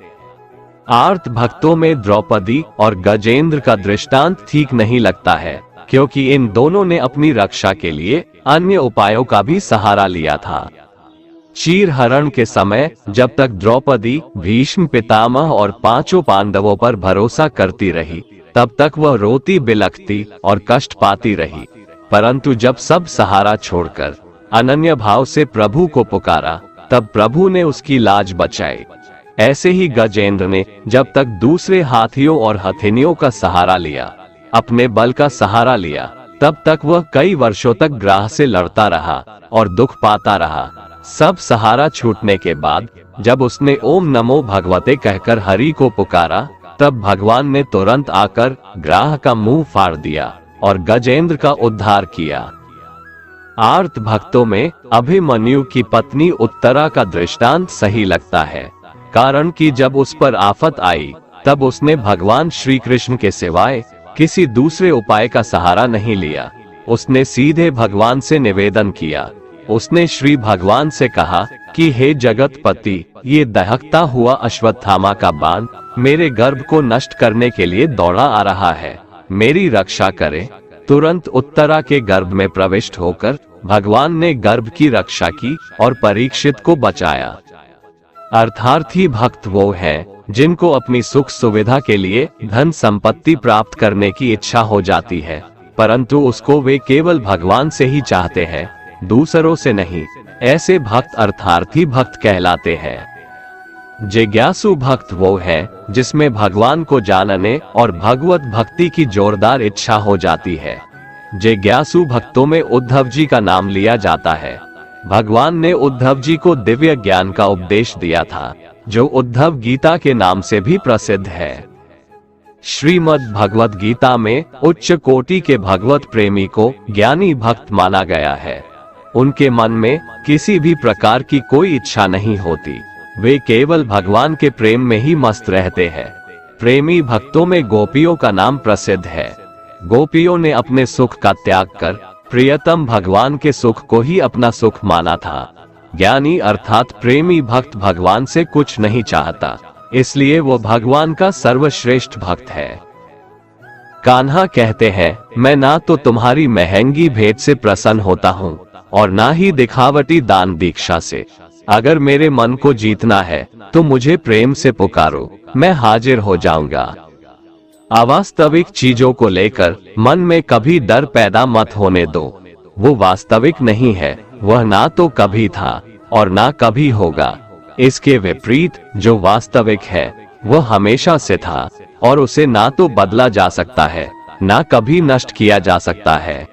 आर्त भक्तों में द्रौपदी और गजेंद्र का दृष्टांत ठीक नहीं लगता है, क्योंकि इन दोनों ने अपनी रक्षा के लिए अन्य उपायों का भी सहारा लिया था। चीर हरण के समय जब तक द्रौपदी भीष्म पितामह और 5 पांडवों पर भरोसा करती रही, तब तक वह रोती बिलखती और कष्ट पाती रही। परंतु जब सब सहारा छोड़कर अनन्य भाव से प्रभु को पुकारा, तब प्रभु ने उसकी लाज बचाई। ऐसे ही गजेंद्र ने जब तक दूसरे हाथियों और हथिनियों का सहारा लिया, अपने बल का सहारा लिया, तब तक वह कई वर्षों तक ग्राह से लड़ता रहा और दुख पाता रहा। सब सहारा छूटने के बाद जब उसने ओम नमो भगवते कहकर हरि को पुकारा, तब भगवान ने तुरंत आकर ग्राह का मुंह फाड़ दिया और गजेंद्र का उद्धार किया। आर्त भक्तों में अभिमन्यु की पत्नी उत्तरा का दृष्टांत सही लगता है, कारण कि जब उस पर आफत आई, तब उसने भगवान श्री कृष्ण के सिवाय किसी दूसरे उपाय का सहारा नहीं लिया। उसने सीधे भगवान से निवेदन किया। उसने श्री भगवान से कहा कि हे जगतपति, ये दहकता हुआ अश्वत्थामा का बाण मेरे गर्भ को नष्ट करने के लिए दौड़ा आ रहा है, मेरी रक्षा करे। तुरंत उत्तरा के गर्भ में प्रविष्ट होकर भगवान ने गर्भ की रक्षा की और परीक्षित को बचाया। अर्थार्थी भक्त वो हैं जिनको अपनी सुख सुविधा के लिए धन संपत्ति प्राप्त करने की इच्छा हो जाती है, परंतु उसको वे केवल भगवान से ही चाहते हैं, दूसरों से नहीं। ऐसे भक्त अर्थार्थी भक्त कहलाते हैं। जिज्ञासु भक्त वो है जिसमें भगवान को जानने और भगवत भक्ति की जोरदार इच्छा हो जाती है। जिज्ञासु भक्तों में उद्धव जी का नाम लिया जाता है। भगवान ने उद्धव जी को दिव्य ज्ञान का उपदेश दिया था, जो उद्धव गीता के नाम से भी प्रसिद्ध है। श्रीमद् भगवत गीता में उच्च कोटि के भगवत प्रेमी को ज्ञानी भक्त माना गया है। उनके मन में किसी भी प्रकार की कोई इच्छा नहीं होती, वे केवल भगवान के प्रेम में ही मस्त रहते हैं। प्रेमी भक्तों में गोपियों का नाम प्रसिद्ध है। गोपियों ने अपने सुख का त्याग कर प्रियतम भगवान के सुख को ही अपना सुख माना था। ज्ञानी अर्थात प्रेमी भक्त भगवान से कुछ नहीं चाहता, इसलिए वो भगवान का सर्वश्रेष्ठ भक्त है। कान्हा कहते हैं, मैं ना तो तुम्हारी महंगी भेंट से प्रसन्न होता हूँ और ना ही दिखावटी दान दीक्षा से। अगर मेरे मन को जीतना है तो मुझे प्रेम से पुकारो, मैं हाजिर हो जाऊंगा। अवास्तविक चीजों को लेकर मन में कभी डर पैदा मत होने दो। वो वास्तविक नहीं है, वह ना तो कभी था और ना कभी होगा। इसके विपरीत जो वास्तविक है वह हमेशा से था और उसे ना तो बदला जा सकता है, ना कभी नष्ट किया जा सकता है।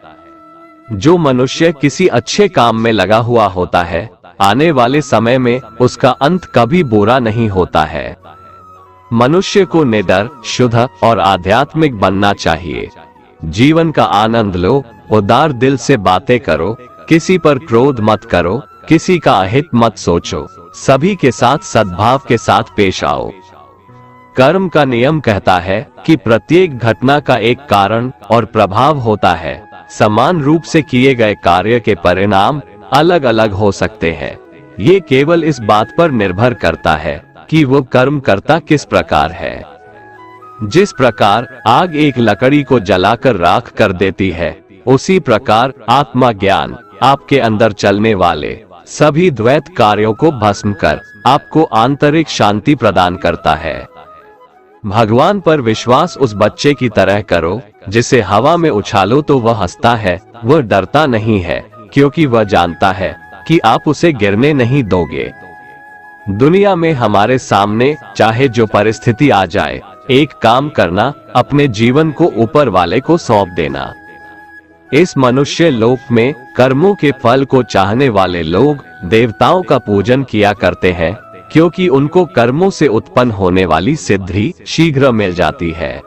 जो मनुष्य किसी अच्छे काम में लगा हुआ होता है, आने वाले समय में उसका अंत कभी बुरा नहीं होता है। मनुष्य को निडर, शुद्ध और आध्यात्मिक बनना चाहिए। जीवन का आनंद लो, उदार दिल से बातें करो, किसी पर क्रोध मत करो, किसी का अहित मत सोचो, सभी के साथ सद्भाव के साथ पेश आओ। कर्म का नियम कहता है कि प्रत्येक घटना का एक कारण और प्रभाव होता है। समान रूप से किए गए कार्य के परिणाम अलग अलग हो सकते हैं। ये केवल इस बात पर निर्भर करता है कि वो कर्म करता किस प्रकार है। जिस प्रकार आग एक लकड़ी को जलाकर राख कर देती है, उसी प्रकार आत्मा ज्ञान आपके अंदर चलने वाले सभी द्वैत कार्यों को भस्म कर आपको आंतरिक शांति प्रदान करता है। भगवान पर विश्वास उस बच्चे की तरह करो जिसे हवा में उछालो तो वह हंसता है, वह डरता नहीं है, क्योंकि वह जानता है कि आप उसे गिरने नहीं दोगे। दुनिया में हमारे सामने चाहे जो परिस्थिति आ जाए, एक काम करना, अपने जीवन को ऊपर वाले को सौंप देना। इस मनुष्य लोक में कर्मों के फल को चाहने वाले लोग देवताओं का पूजन किया करते हैं, क्योंकि उनको कर्मों से उत्पन्न होने वाली सिद्धि शीघ्र मिल जाती है।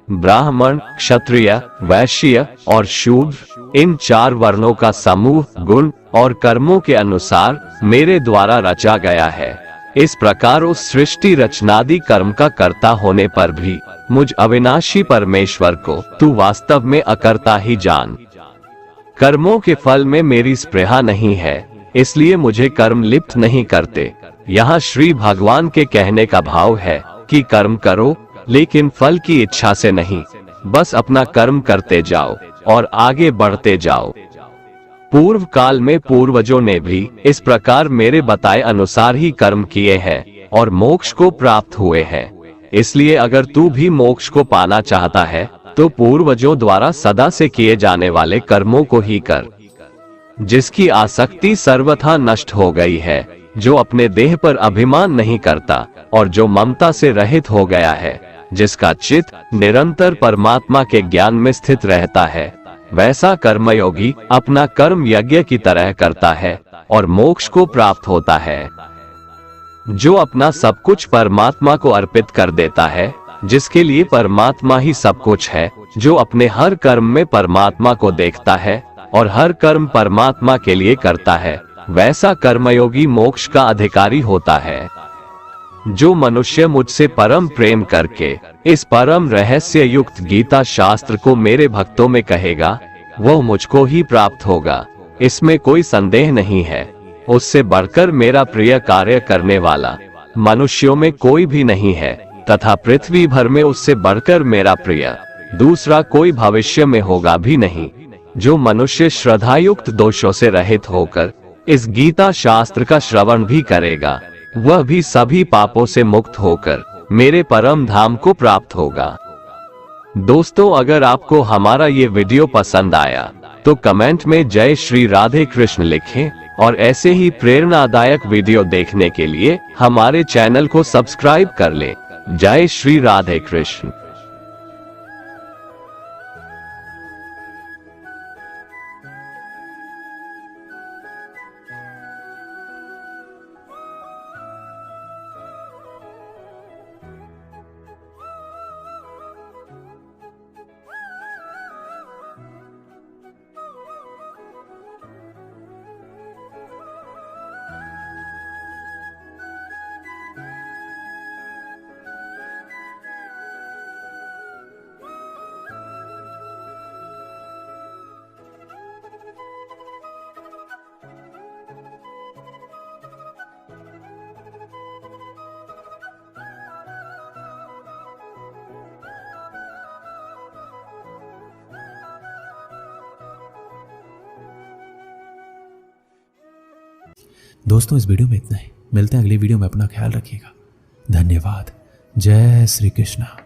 ब्राह्मण, क्षत्रिय, वैश्य और शूद्र, इन 4 वर्णों का समूह गुण और कर्मों के अनुसार मेरे द्वारा रचा गया है। इस प्रकार उस सृष्टि रचनादि कर्म का कर्ता होने पर भी मुझ अविनाशी परमेश्वर को तू वास्तव में अकर्ता ही जान। कर्मों के फल में मेरी स्पृहा नहीं है, इसलिए मुझे कर्म लिप्त नहीं करते। यहाँ श्री भगवान के कहने का भाव है कि कर्म करो, लेकिन फल की इच्छा से नहीं, बस अपना कर्म करते जाओ और आगे बढ़ते जाओ। पूर्व काल में पूर्वजों ने भी इस प्रकार मेरे बताए अनुसार ही कर्म किए हैं और मोक्ष को प्राप्त हुए हैं। इसलिए अगर तू भी मोक्ष को पाना चाहता है तो पूर्वजों द्वारा सदा से किए जाने वाले कर्मों को ही कर। जिसकी आसक्ति सर्वथा नष्ट हो गई है, जो अपने देह पर अभिमान नहीं करता और जो ममता से रहित हो गया है, जिसका चित्त निरंतर परमात्मा के ज्ञान में स्थित रहता है, वैसा कर्मयोगी अपना कर्म यज्ञ की तरह करता है और मोक्ष को प्राप्त होता है। जो अपना सब कुछ परमात्मा को अर्पित कर देता है, जिसके लिए परमात्मा ही सब कुछ है, जो अपने हर कर्म में परमात्मा को देखता है और हर कर्म परमात्मा के लिए करता है, वैसा कर्मयोगी मोक्ष का अधिकारी होता है। जो मनुष्य मुझसे परम प्रेम करके इस परम रहस्य युक्त गीता शास्त्र को मेरे भक्तों में कहेगा, वह मुझको ही प्राप्त होगा, इसमें कोई संदेह नहीं है। उससे बढ़कर मेरा प्रिय कार्य करने वाला मनुष्यों में कोई भी नहीं है, तथा पृथ्वी भर में उससे बढ़कर मेरा प्रिय दूसरा कोई भविष्य में होगा भी नहीं। जो मनुष्य श्रद्धायुक्त दोषों से रहित होकर इस गीता शास्त्र का श्रवण भी करेगा, वह भी सभी पापों से मुक्त होकर मेरे परम धाम को प्राप्त होगा। दोस्तों, अगर आपको हमारा ये वीडियो पसंद आया तो कमेंट में जय श्री राधे कृष्ण लिखें और ऐसे ही प्रेरणादायक वीडियो देखने के लिए हमारे चैनल को सब्सक्राइब कर लें। जय श्री राधे कृष्ण। दोस्तों इस वीडियो में इतना ही, मिलते हैं अगली वीडियो में, अपना ख्याल रखिएगा। धन्यवाद। जय श्री कृष्णा।